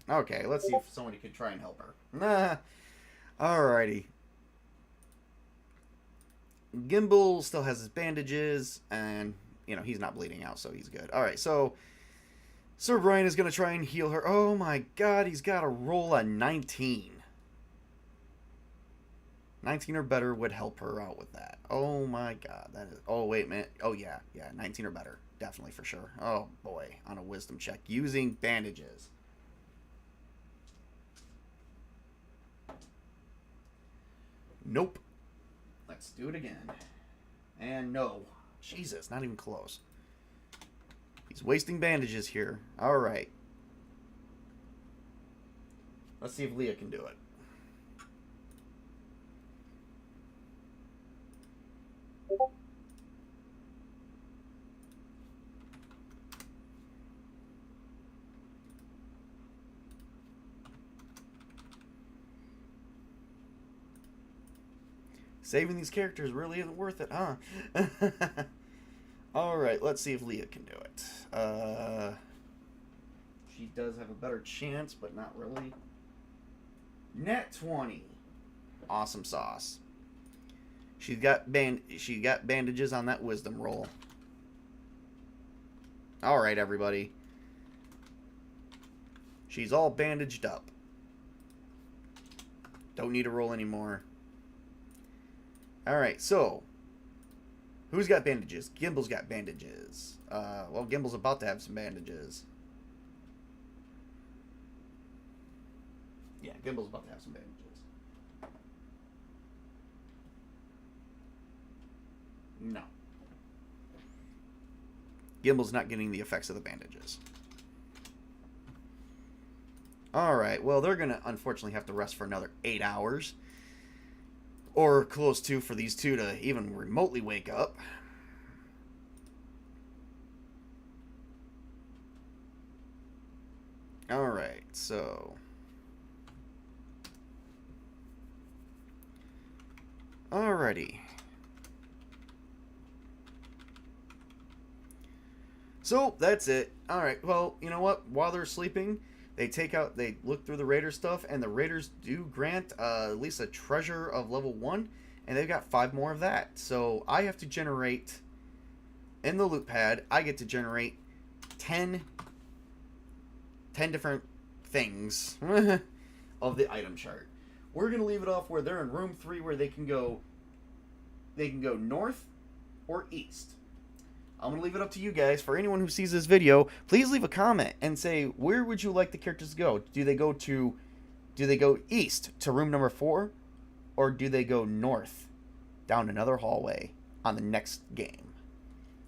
Okay, let's see if somebody could try and help her. Nah. Alrighty. Gimbal still has his bandages, and, you know, he's not bleeding out, so he's good. Alright, so Sir Brian is going to try and heal her. Oh my god, he's got to roll a 19. 19 or better would help her out with that. Oh my god, that is... Oh, wait a minute. Oh, yeah, 19 or better. Definitely, for sure. Oh, boy, on a wisdom check. Using bandages. Nope. Let's do it again. And no. Jesus, not even close. He's wasting bandages here. Alright. Let's see if Leah can do it. Saving these characters really isn't worth it, huh? Alright, let's see if Leah can do it. She does have a better chance, but not really. Net 20. Awesome sauce. She got bandages on that wisdom roll. Alright, everybody. She's all bandaged up. Don't need to roll anymore. Alright, so who's got bandages? Gimbal's got bandages. Well, Gimbal's about to have some bandages. Yeah, Gimbal's about to have some bandages. No. Gimbal's not getting the effects of the bandages. Alright, well, they're going to unfortunately have to rest for another 8 hours. Or close to, for these two to even remotely wake up. Alright, so... Alrighty. So, that's it. Alright, well, you know what? While they're sleeping... They look through the Raider stuff, and the Raiders do grant at least a treasure of level 1, and they've got 5 more of that. So I have to generate, in the loot pad, I get to generate 10 different things of the item chart. We're going to leave it off where they're in room 3, where they can go north or east. I'm going to leave it up to you guys. For anyone who sees this video, please leave a comment and say, where would you like the characters to go? Do they go east to room number 4? Or do they go north down another hallway on the next game?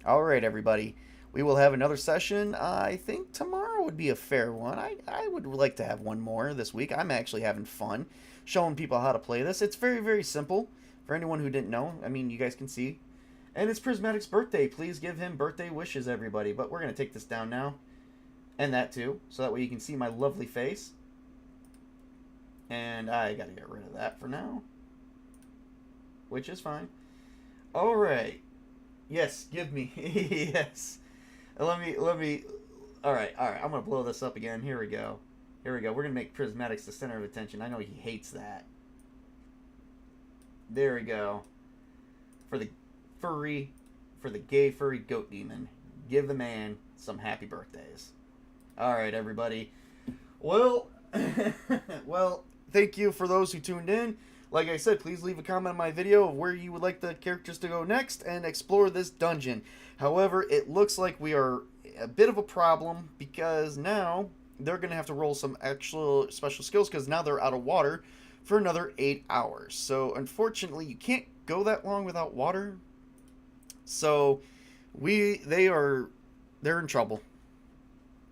Alright, everybody. We will have another session. I think tomorrow would be a fair one. I would like to have one more this week. I'm actually having fun showing people how to play this. It's very, very simple. For anyone who didn't know, I mean, you guys can see. And it's Prismatic's birthday. Please give him birthday wishes, everybody. But we're going to take this down now. And that too. So that way you can see my lovely face. And I got to get rid of that for now. Which is fine. Alright. Yes, give me. Yes. Let me All right, all right. I'm gonna blow this up again. Here we go. Here we go. We're gonna make prismatics the center of attention. I know he hates that. There we go. For the furry, for the gay furry goat demon, give the man some happy birthdays. All right, everybody. Well, well, thank you for those who tuned in. Like I said, please leave a comment on my video of where you would like the characters to go next and explore this dungeon. However, it looks like we are a bit of a problem because now they're going to have to roll some actual special skills because now they're out of water for another 8 hours. So, unfortunately, you can't go that long without water. So, they're in trouble.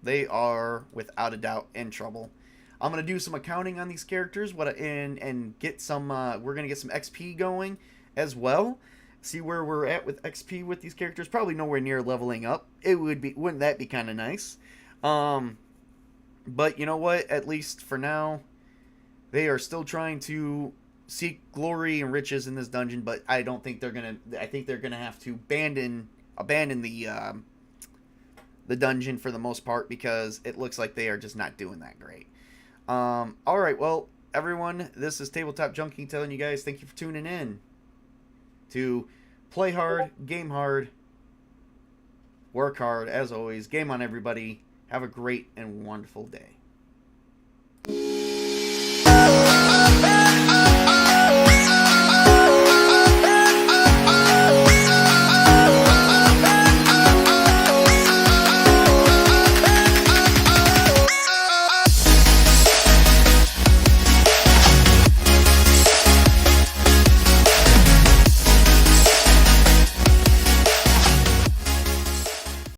They are, without a doubt, in trouble. I'm gonna do some accounting on these characters, and get some. We're gonna get some XP going as well. See where we're at with XP with these characters. Probably nowhere near leveling up. Wouldn't that be kind of nice? But you know what? At least for now, they are still trying to seek glory and riches in this dungeon. But I don't think they're gonna. I think they're gonna have to abandon the dungeon for the most part because it looks like they are just not doing that great. All right, well, everyone, this is Tabletop Junkie telling you guys thank you for tuning in to play hard, game hard, work hard, as always. Game on, everybody. Have a great and wonderful day.